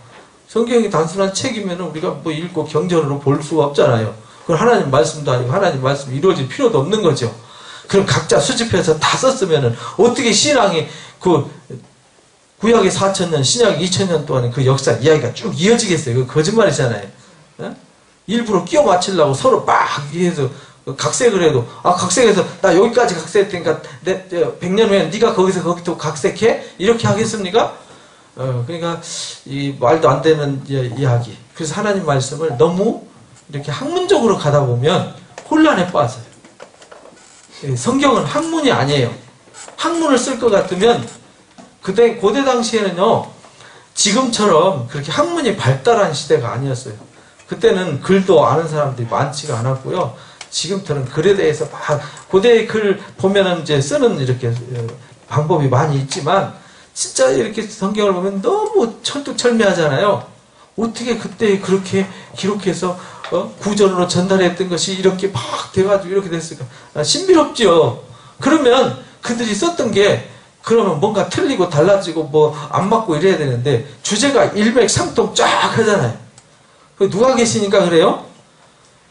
성경이 단순한 책이면 우리가 뭐 읽고 경전으로 볼 수가 없잖아요. 그건 하나님 말씀도 아니고 하나님 말씀이 이루어질 필요도 없는 거죠. 그럼 각자 수집해서 다 썼으면은 어떻게 신앙이 그 구약의 4,000년, 신약의 2,000년 동안에 그 역사 이야기가 쭉 이어지겠어요? 그 거짓말이잖아요. 에? 일부러 끼워 맞추려고 서로 막 해서 각색을 해도 각색해서 나 여기까지 각색했으니까 100년 후에 네가 거기서 거기도 각색해? 이렇게 하겠습니까? 그러니까 이 말도 안 되는 이야기. 그래서 하나님 말씀을 너무 이렇게 학문적으로 가다 보면 혼란에 빠져요. 성경은 학문이 아니에요. 학문을 쓸 것 같으면 고대 당시에는요 지금처럼 그렇게 학문이 발달한 시대가 아니었어요. 그때는 글도 아는 사람들이 많지가 않았고요. 지금처럼 글에 대해서 막 고대의 글 보면은 이제 쓰는 이렇게 방법이 많이 있지만 진짜 이렇게 성경을 보면 너무 철두철미하잖아요. 어떻게 그때 그렇게 기록해서 구전으로 전달했던 것이 이렇게 막 돼가지고 이렇게 됐을까? 신비롭죠. 그러면 그들이 썼던 게 그러면 뭔가 틀리고 달라지고 뭐 안 맞고 이래야 되는데 주제가 일맥상통 쫙 하잖아요. 누가 계시니까 그래요?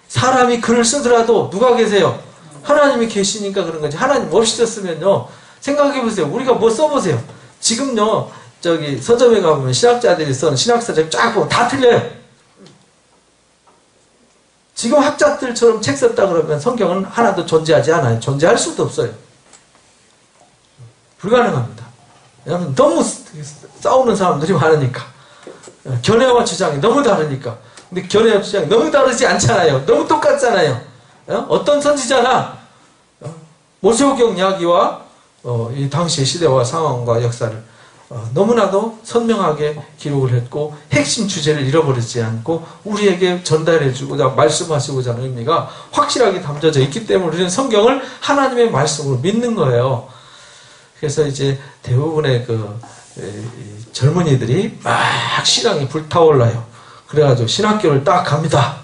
사람이 글을 쓰더라도 누가 계세요? 하나님이 계시니까 그런 거지. 하나님 없이 썼으면요. 생각해보세요. 우리가 뭐 써보세요. 지금요. 저기 서점에 가보면 신학자들이 쓴 신학서적 쫙 보면 다 틀려요. 지금 학자들처럼 책 썼다 그러면 성경은 하나도 존재하지 않아요. 존재할 수도 없어요. 불가능합니다. 왜냐하면 너무 싸우는 사람들이 많으니까. 견해와 주장이 너무 다르니까. 근데 견해와 주장이 너무 다르지 않잖아요. 너무 똑같잖아요. 어떤 선지자나 모세오경 이야기와 이 당시의 시대와 상황과 역사를 너무나도 선명하게 기록을 했고 핵심 주제를 잃어버리지 않고 우리에게 전달해주고자 말씀하시고자 하는 의미가 확실하게 담겨져 있기 때문에 우리는 성경을 하나님의 말씀으로 믿는 거예요. 그래서 이제 대부분의 젊은이들이 막 신앙이 불타올라요. 그래가지고 신학교를 딱 갑니다.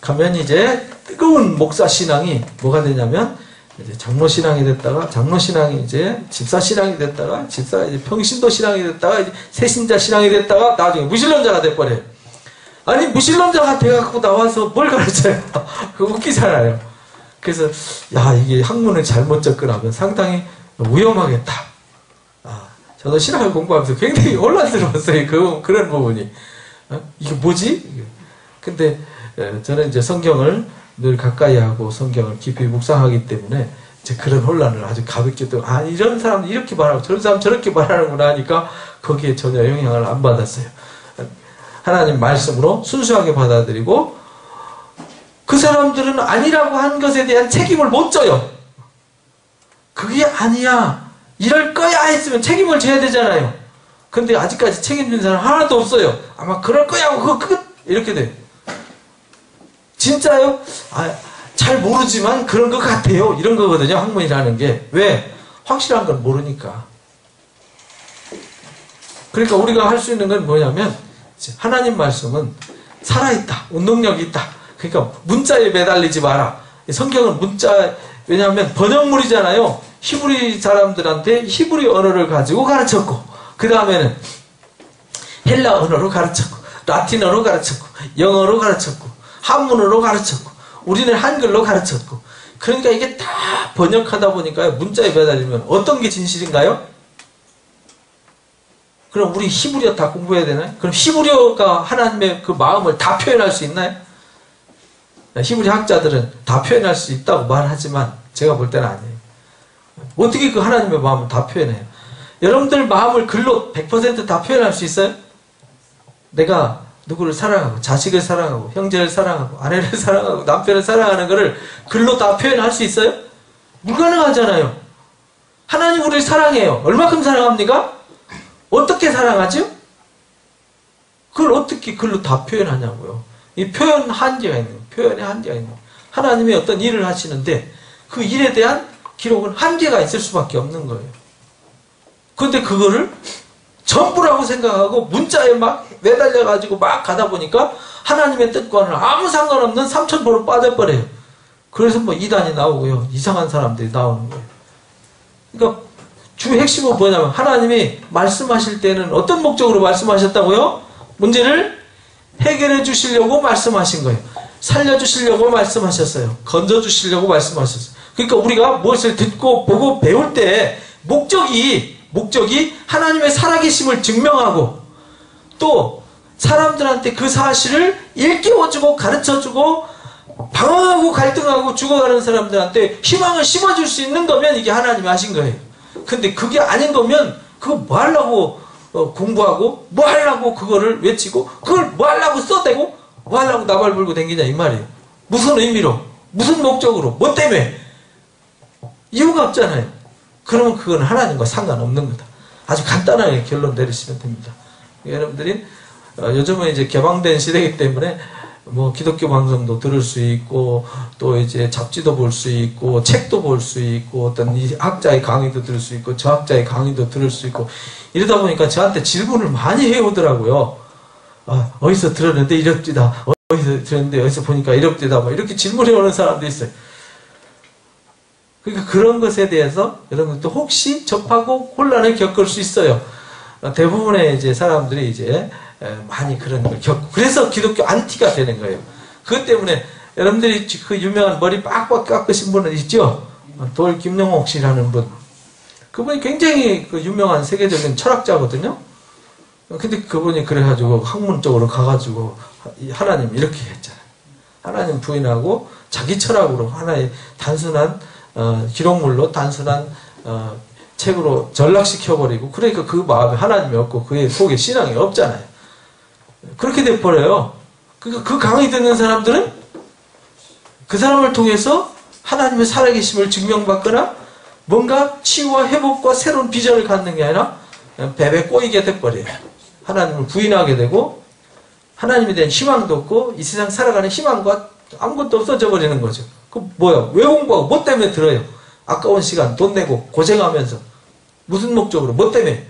가면 이제 뜨거운 목사 신앙이 뭐가 되냐면 이제 장로 신앙이 됐다가 장로 신앙이 이제 집사 신앙이 됐다가 집사가 이제 평신도 신앙이 됐다가 이제 새신자 신앙이 됐다가 나중에 무신론자가 돼버려요. 아니 무신론자가 돼갖고 나와서 뭘 가르쳐요? 그거 웃기잖아요. 그래서 야 이게 학문을 잘못 접근하면 상당히 위험하겠다. 저도 신학을 공부하면서 굉장히 혼란스러웠어요. 그런 부분이. 이게 뭐지? 근데 저는 이제 성경을 늘 가까이 하고 성경을 깊이 묵상하기 때문에 이제 그런 혼란을 아주 가볍게 또 이런 사람은 이렇게 말하고 저런 사람은 저렇게 말하는구나 하니까 거기에 전혀 영향을 안 받았어요. 하나님 말씀으로 순수하게 받아들이고 그 사람들은 아니라고 한 것에 대한 책임을 못 져요. 그게 아니야. 이럴 거야 했으면 책임을 져야 되잖아요. 근데 아직까지 책임진 사람 하나도 없어요. 아마 그럴 거야 하고 끝 이렇게 돼요. 진짜요? 잘 모르지만 그런 것 같아요. 이런 거거든요. 학문이라는 게. 왜? 확실한 건 모르니까. 그러니까 우리가 할 수 있는 건 뭐냐면 하나님 말씀은 살아있다. 운동력이 있다. 그러니까 문자에 매달리지 마라. 성경은 문자 왜냐하면 번역물이잖아요. 히브리 사람들한테 히브리 언어를 가지고 가르쳤고 그 다음에는 헬라 언어로 가르쳤고 라틴어로 가르쳤고 영어로 가르쳤고 한문으로 가르쳤고 우리는 한글로 가르쳤고 그러니까 이게 다 번역하다 보니까 문자에 매달리면 어떤 게 진실인가요? 그럼 우리 히브리어 다 공부해야 되나요? 그럼 히브리어가 하나님의 그 마음을 다 표현할 수 있나요? 히브리 학자들은 다 표현할 수 있다고 말하지만 제가 볼 때는 아니에요. 어떻게 그 하나님의 마음을 다 표현해요? 여러분들 마음을 글로 100% 다 표현할 수 있어요? 내가 누구를 사랑하고 자식을 사랑하고 형제를 사랑하고 아내를 사랑하고 남편을 사랑하는 것을 글로 다 표현할 수 있어요? 불가능하잖아요. 하나님 우리를 사랑해요. 얼마큼 사랑합니까? 어떻게 사랑하죠? 그걸 어떻게 글로 다 표현하냐고요. 이 표현 한계가 있는 거예요. 표현의 한계가 있는 거예요. 하나님이 어떤 일을 하시는데 그 일에 대한 기록은 한계가 있을 수밖에 없는 거예요. 그런데 그거를 전부라고 생각하고 문자에 막 매달려가지고 막 가다 보니까 하나님의 뜻과는 아무 상관없는 삼천포로 빠져버려요. 그래서 뭐 이단이 나오고요. 이상한 사람들이 나오는 거예요. 그러니까 주 핵심은 뭐냐면 하나님이 말씀하실 때는 어떤 목적으로 말씀하셨다고요? 문제를 해결해 주시려고 말씀하신 거예요. 살려주시려고 말씀하셨어요. 건져주시려고 말씀하셨어요. 그러니까 우리가 무엇을 듣고 보고 배울 때 목적이 하나님의 살아계심을 증명하고 또 사람들한테 그 사실을 일깨워주고 가르쳐주고 방황하고 갈등하고 죽어가는 사람들한테 희망을 심어줄 수 있는 거면 이게 하나님이 하신 거예요. 근데 그게 아닌 거면 그거 뭐 하려고 공부하고 뭐 하려고 그거를 외치고 그걸 뭐 하려고 써대고 뭐 하려고 나발 불고 댕기냐 이 말이에요. 무슨 의미로 무슨 목적으로 뭐 때문에 이유가 없잖아요. 그러면 그건 하나님과 상관없는 거다. 아주 간단하게 결론 내리시면 됩니다. 여러분들이 요즘은 이제 개방된 시대이기 때문에 뭐 기독교 방송도 들을 수 있고 또 이제 잡지도 볼 수 있고 책도 볼 수 있고 어떤 이 학자의 강의도 들을 수 있고 저 학자의 강의도 들을 수 있고 이러다 보니까 저한테 질문을 많이 해오더라고요. 어디서 들었는데 이럽디다. 어디서 들었는데 어디서 보니까 이럽디다. 뭐 이렇게 질문해 오는 사람도 있어요. 그러니까 그런 것에 대해서 여러분들도 혹시 접하고 혼란을 겪을 수 있어요. 대부분의 이제 사람들이 이제 많이 그런 걸 겪고 그래서 기독교 안티가 되는 거예요. 그것 때문에 여러분들이 그 유명한 머리 빡빡 깎으신 분은 있죠? 돌 김영옥 씨라는 분. 그분이 굉장히 그 유명한 세계적인 철학자거든요. 근데 그분이 그래가지고 학문 쪽으로 가가지고 하나님 이렇게 했잖아요. 하나님 부인하고 자기 철학으로 하나의 단순한 기록물로 단순한 책으로 전락시켜버리고 그러니까 그 마음에 하나님이 없고 그의 속에 신앙이 없잖아요. 그렇게 돼버려요. 그러니까 그 강의 듣는 사람들은 그 사람을 통해서 하나님의 살아계심을 증명받거나 뭔가 치유와 회복과 새로운 비전을 갖는 게 아니라 베베 꼬이게 돼버려요. 하나님을 부인하게 되고 하나님에 대한 희망도 없고 이 세상 살아가는 희망과 아무것도 없어져 버리는 거죠. 그 뭐야? 왜 공부하고 뭐 때문에 들어요? 아까운 시간 돈 내고 고생하면서 무슨 목적으로 뭐 때문에?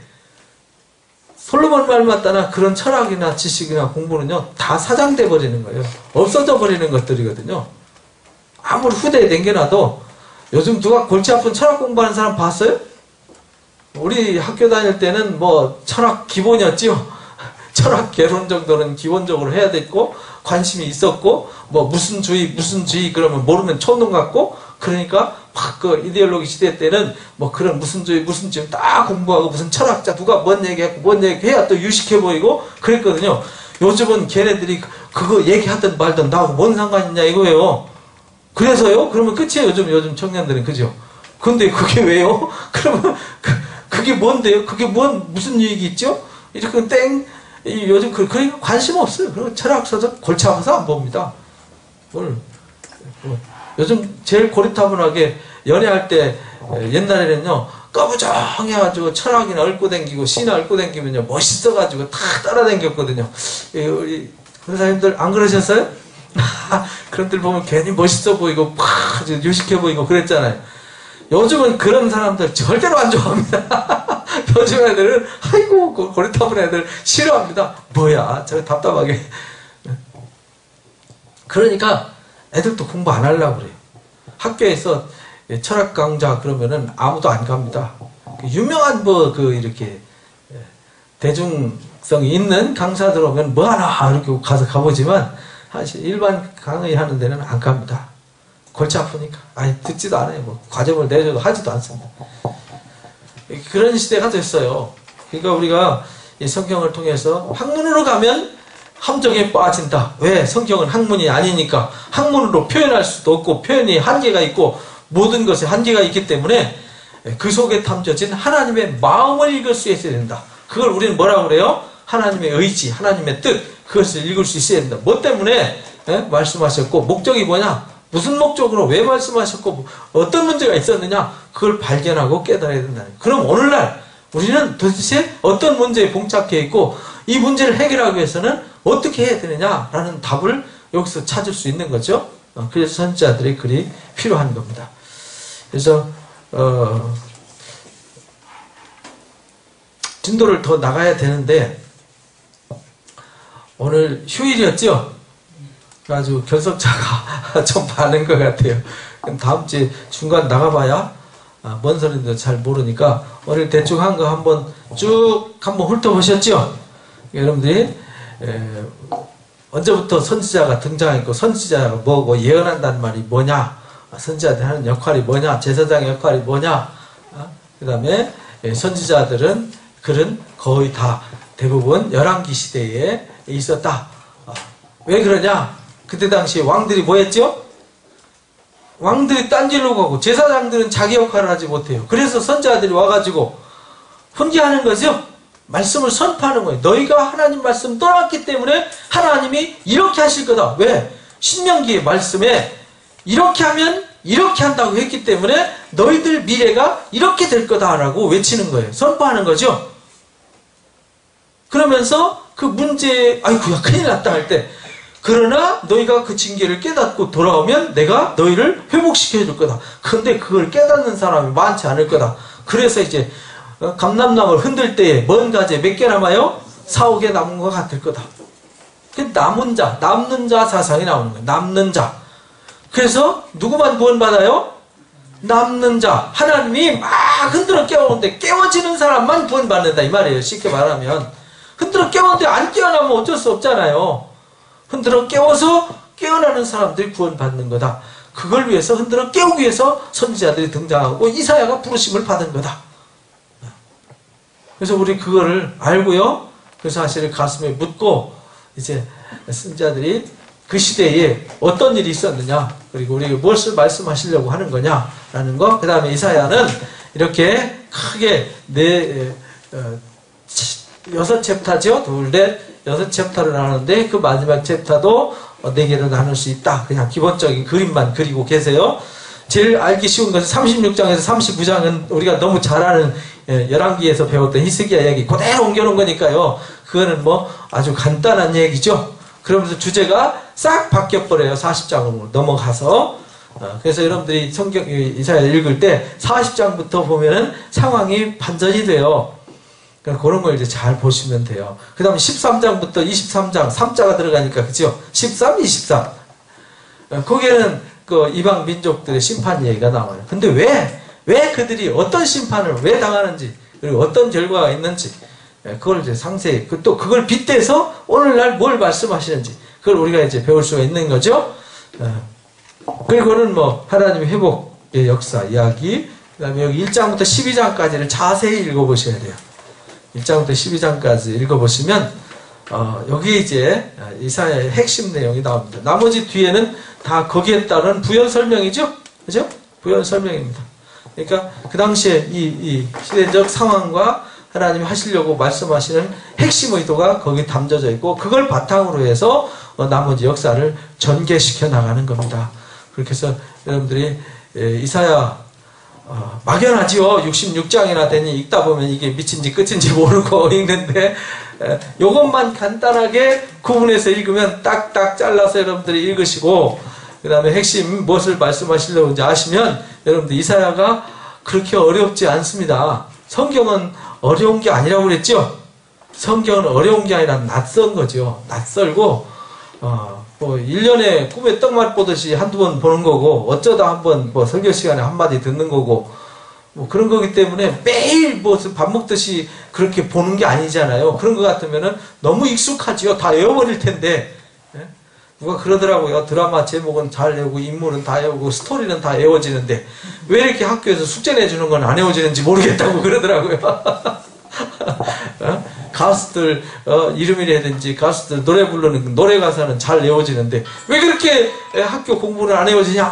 솔로몬 말 맞다나 그런 철학이나 지식이나 공부는요 다 사장돼 버리는 거예요. 없어져 버리는 것들이거든요. 아무리 후대에 남겨놔도 요즘 누가 골치 아픈 철학 공부하는 사람 봤어요? 우리 학교 다닐 때는 뭐 철학 기본이었지요. 철학 개론 정도는 기본적으로 해야 됐고 관심이 있었고 뭐 무슨 주의 그러면 모르면 촌놈 같고 그러니까 막 그 이데올로기 시대 때는 뭐 그런 무슨 주의 딱 공부하고 무슨 철학자 누가 뭔 얘기했고 뭔 얘기해야 또 유식해 보이고 그랬거든요. 요즘은 걔네들이 그거 얘기하든 말든 나하고 뭔 상관 있냐 이거예요. 그래서요? 그러면 끝이에요. 요즘 청년들은 그죠? 근데 그게 왜요? 그러면 그게 뭔데요? 그게 무슨 유익이 있죠? 이렇게 땡 요즘 그러니까 관심 없어요. 그리고 철학서적 골치 아파서 안 봅니다. 요즘 제일 고리타분하게 연애할 때 옛날에는요 꺼부정해가지고 철학이나 얽고 댕기고 시나 얽고 댕기면요 멋있어가지고 다 따라댕겼거든요. 우리 권사님들 안 그러셨어요? 그런들 보면 괜히 멋있어 보이고 팍 유식해 보이고 그랬잖아요. 요즘은 그런 사람들 절대로 안 좋아합니다. 요즘 애들은 아이고 고리타분 애들 싫어합니다. 뭐야 저 답답하게. 그러니까 애들도 공부 안 하려고 그래요. 학교에서 철학 강좌 그러면은 아무도 안 갑니다. 유명한 이렇게 대중성이 있는 강사들 오면 뭐 하나 이렇게 가보지만 사실 일반 강의 하는 데는 안 갑니다. 골치 아프니까. 듣지도 않아요. 뭐 과정을 내줘도 하지도 않습니다. 그런 시대가 됐어요. 그러니까 우리가 이 성경을 통해서 학문으로 가면 함정에 빠진다. 왜? 성경은 학문이 아니니까. 학문으로 표현할 수도 없고 표현이 한계가 있고 모든 것에 한계가 있기 때문에 그 속에 담겨진 하나님의 마음을 읽을 수 있어야 된다. 그걸 우리는 뭐라고 그래요? 하나님의 의지, 하나님의 뜻, 그것을 읽을 수 있어야 된다. 뭐 때문에 말씀하셨고 목적이 뭐냐? 무슨 목적으로 왜 말씀하셨고 어떤 문제가 있었느냐? 그걸 발견하고 깨달아야 된다. 그럼 오늘날 우리는 도대체 어떤 문제에 봉착해 있고 이 문제를 해결하기 위해서는 어떻게 해야 되느냐라는 답을 여기서 찾을 수 있는 거죠. 그래서 선지자들의 글이 필요한 겁니다. 그래서 진도를 더 나가야 되는데 오늘 휴일이었죠? 아주 결석차가 좀 많은 것 같아요. 그럼 다음 주에 중간 나가봐야 뭔 소리인지 잘 모르니까 오늘 대충 한 거 한번 쭉 한번 훑어보셨죠? 여러분들이 언제부터 선지자가 등장했고 선지자가 뭐고 예언한다는 말이 뭐냐, 선지자들이 하는 역할이 뭐냐, 제사장의 역할이 뭐냐, 그 다음에 선지자들은 글은 거의 다 대부분 열왕기 시대에 있었다. 왜 그러냐? 그때 당시에 왕들이 뭐 했죠? 왕들이 딴 길로 가고 제사장들은 자기 역할을 하지 못해요. 그래서 선지자들이 와가지고 훈계하는 거죠. 말씀을 선포하는 거예요. 너희가 하나님 말씀 떠났기 때문에 하나님이 이렇게 하실 거다. 왜? 신명기의 말씀에 이렇게 하면 이렇게 한다고 했기 때문에 너희들 미래가 이렇게 될 거다라고 외치는 거예요. 선포하는 거죠. 그러면서 그 문제에 아이고야 큰일 났다 할 때 그러나 너희가 그 징계를 깨닫고 돌아오면 내가 너희를 회복시켜 줄 거다. 근데 그걸 깨닫는 사람이 많지 않을 거다. 그래서 이제 감람나무를 흔들 때에 먼 가지에 몇 개 남아요? 4, 5개 남은 것 같을 거다. 남은 자, 남는 자 사상이 나오는 거예요. 남는 자. 그래서 누구만 구원받아요? 남는 자. 하나님이 막 흔들어 깨우는데 깨워지는 사람만 구원받는다 이 말이에요. 쉽게 말하면. 흔들어 깨우는데 안 깨어나면 어쩔 수 없잖아요. 흔들어 깨워서 깨어나는 사람들이 구원받는 거다. 그걸 위해서 흔들어 깨우기 위해서 선지자들이 등장하고 이사야가 부르심을 받은 거다. 그래서 우리 그거를 알고요. 그 사실을 가슴에 묻고 이제 선지자들이 그 시대에 어떤 일이 있었느냐, 그리고 우리에게 무엇을 말씀하시려고 하는 거냐라는 거. 그 다음에 이사야는 이렇게 크게 여섯 챕터죠. 둘, 넷, 여섯 챕터를 나누는데 그 마지막 챕터도 4개로 나눌 수 있다. 그냥 기본적인 그림만 그리고 계세요. 제일 알기 쉬운 것은 36장에서 39장은 우리가 너무 잘 아는 열왕기에서 배웠던 히스기야 이야기 그대로 옮겨놓은 거니까요. 그거는 뭐 아주 간단한 얘기죠. 그러면서 주제가 싹 바뀌어버려요. 40장으로 넘어가서. 그래서 여러분들이 성경 이사야 읽을 때 40장부터 보면은 상황이 반전이 돼요. 그런 걸 이제 잘 보시면 돼요. 그 다음에 13장부터 23장, 3자가 들어가니까, 그죠? 13, 23. 거기에는 그 이방 민족들의 심판 얘기가 나와요. 근데 왜 그들이 어떤 심판을 왜 당하는지, 그리고 어떤 결과가 있는지, 그걸 이제 상세히, 또 그걸 빗대서 오늘날 뭘 말씀하시는지, 그걸 우리가 이제 배울 수가 있는 거죠. 그리고는 뭐, 하나님의 회복의 역사 이야기, 그 다음에 여기 1장부터 12장까지를 자세히 읽어보셔야 돼요. 1장부터 12장까지 읽어보시면 여기 이제 이사야의 핵심 내용이 나옵니다. 나머지 뒤에는 다 거기에 따른 부연 설명이죠? 그죠? 부연 설명입니다. 그러니까 그 당시에 이 시대적 상황과 하나님이 하시려고 말씀하시는 핵심 의도가 거기 담겨져 있고 그걸 바탕으로 해서 나머지 역사를 전개시켜 나가는 겁니다. 그렇게 해서 여러분들이 이사야 막연하지요. 66장이나 되니 읽다 보면 이게 미친지 끝인지 모르고 읽는데 요것만 간단하게 구분해서 읽으면 딱딱 잘라서 여러분들이 읽으시고 그 다음에 핵심 무엇을 말씀하시려고 이제 아시면 여러분들 이사야가 그렇게 어렵지 않습니다. 성경은 어려운 게 아니라고 그랬죠. 성경은 어려운 게 아니라 낯선 거죠. 낯설고 뭐 1년에 꿈에 떡맛 보듯이 한두 번 보는 거고 어쩌다 한번 뭐 설교 시간에 한마디 듣는 거고 뭐 그런 거기 때문에 매일 뭐 밥 먹듯이 그렇게 보는 게 아니잖아요. 그런 거 같으면은 너무 익숙하지요. 다 외워버릴 텐데. 예? 누가 그러더라고요. 드라마 제목은 잘 외우고 인물은 다 외우고 스토리는 다 외워지는데 왜 이렇게 학교에서 숙제 내주는 건 안 외워지는지 모르겠다고 그러더라고요. 가수들 이름이라든지 가수들 노래 부르는 노래 가사는 잘 외워지는데 왜 그렇게 학교 공부는 안 외워지냐?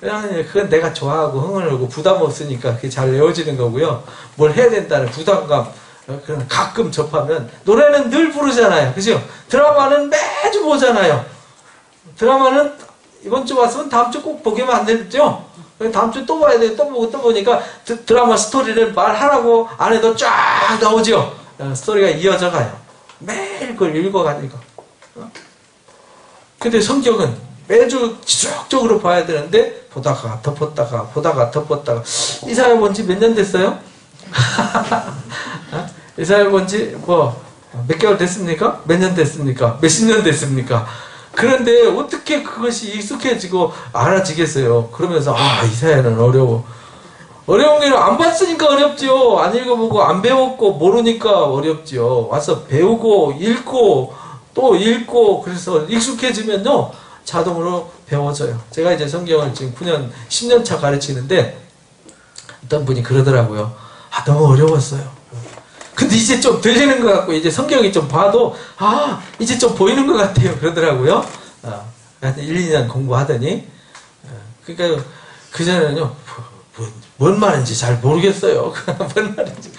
그건 내가 좋아하고 흥을 하고 부담 없으니까 그게 잘 외워지는 거고요. 뭘 해야 된다는 부담감 그러나 가끔 접하면 노래는 늘 부르잖아요. 그죠? 드라마는 매주 보잖아요. 드라마는 이번 주 봤으면 다음 주 꼭 보기만 안 되죠? 다음 주 또 봐야 돼. 또 보고 또 보니까 드라마 스토리를 말하라고 안 해도 쫙 나오죠? 스토리가 이어져 가요. 매일 그걸 읽어가니까. 근데 성경은 매주 지속적으로 봐야 되는데 보다가 덮었다가 보다가 덮었다가 이사야 본 지 몇 년 됐어요? 이사야 본 지 몇 개월 됐습니까? 몇 년 됐습니까? 몇십 년 됐습니까? 그런데 어떻게 그것이 익숙해지고 알아지겠어요? 그러면서 이사야는 어려워. 어려운 게 안 봤으니까 어렵죠. 안 읽어보고 안 배웠고 모르니까 어렵죠. 와서 배우고 읽고 또 읽고 그래서 익숙해지면요 자동으로 배워져요. 제가 이제 성경을 지금 9년 10년 차 가르치는데 어떤 분이 그러더라고요. 너무 어려웠어요. 근데 이제 좀 들리는 것 같고 이제 성경이 좀 봐도 이제 좀 보이는 것 같아요. 그러더라고요. 한 1, 2년 공부하더니 그러니까 그전에는요 뭔 말인지 잘 모르겠어요. 뭔 말인지.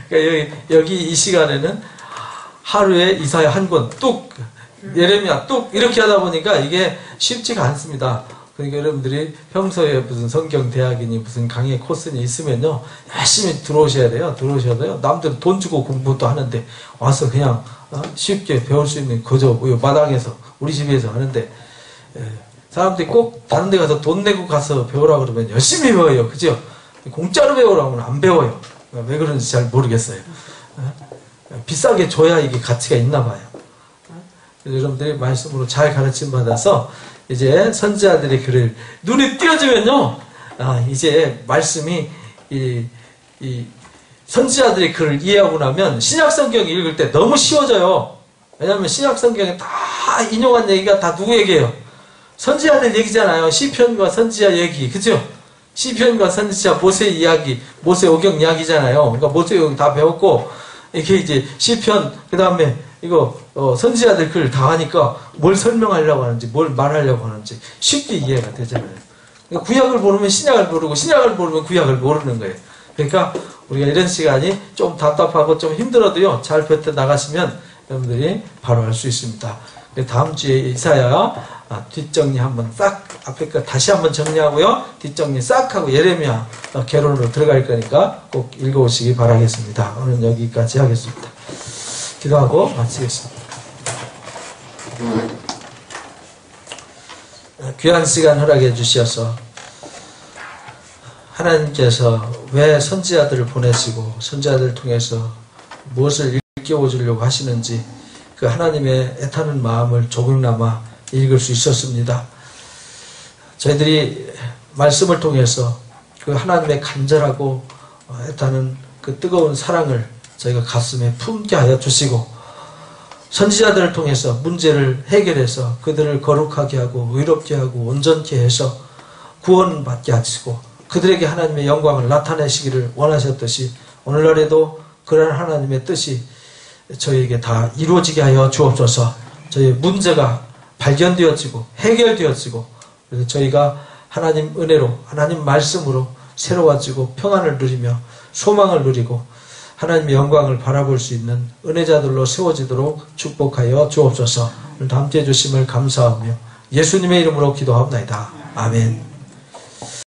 그러니까 여기 이 시간에는 하루에 이사야 한 권 뚝 예레미야 뚝 이렇게 하다 보니까 이게 쉽지가 않습니다. 그러니까 여러분들이 평소에 무슨 성경 대학이니 무슨 강의 코스니 있으면요 열심히 들어오셔야 돼요. 들어오셔야 돼요. 남들은 돈 주고 공부도 하는데 와서 그냥 쉽게 배울 수 있는 그저 마당에서 우리 집에서 하는데 사람들이 꼭 다른 데 가서 돈 내고 가서 배우라 그러면 열심히 배워요. 그죠? 공짜로 배우라면 안 배워요. 왜 그런지 잘 모르겠어요. 비싸게 줘야 이게 가치가 있나 봐요. 그래서 여러분들이 말씀으로 잘 가르침 받아서 이제 선지자들의 글을 눈에 띄어주면요 이제 말씀이 이 선지자들의 글을 이해하고 나면 신약 성경 읽을 때 너무 쉬워져요. 왜냐하면 신약 성경에 다 인용한 얘기가 다 누구 얘기예요? 선지자들 얘기잖아요. 시편과 선지자 얘기, 그죠? 시편과 선지자 모세 이야기, 모세 오경 이야기잖아요. 그러니까 모세 오경 다 배웠고 이렇게 이제 시편 그 다음에 이거 선지자들 글 다 하니까 뭘 설명하려고 하는지 뭘 말하려고 하는지 쉽게 이해가 되잖아요. 그러니까 구약을 모르면 신약을 모르고 신약을 모르면 구약을 모르는 거예요. 그러니까 우리가 이런 시간이 좀 답답하고 좀 힘들어도요 잘 뱉어 나가시면 여러분들이 바로 알 수 있습니다. 다음 주에 이사야 뒷정리 한번 싹 앞에 거 다시 한번 정리하고요 뒷정리 싹 하고 예레미야 개론으로 들어갈 거니까 꼭 읽어오시기 바라겠습니다. 오늘 여기까지 하겠습니다. 기도하고 마치겠습니다. 귀한 시간 허락해 주셔서 하나님께서 왜 선지자들을 보내시고 선지자들을 통해서 무엇을 일깨워 주려고 하시는지 그 하나님의 애타는 마음을 조금이나마 읽을 수 있었습니다. 저희들이 말씀을 통해서 그 하나님의 간절하고 애타는 그 뜨거운 사랑을 저희가 가슴에 품게 하여 주시고 선지자들을 통해서 문제를 해결해서 그들을 거룩하게 하고 의롭게 하고 온전케 해서 구원받게 하시고 그들에게 하나님의 영광을 나타내시기를 원하셨듯이 오늘날에도 그런 하나님의 뜻이 저희에게 다 이루어지게 하여 주옵소서. 저희의 문제가 발견되어지고 해결되어지고 그래서 저희가 하나님 은혜로 하나님 말씀으로 새로워지고 평안을 누리며 소망을 누리고 하나님의 영광을 바라볼 수 있는 은혜자들로 세워지도록 축복하여 주옵소서. 오늘 다음 주에 주심을 감사하며 예수님의 이름으로 기도합니다. 아멘.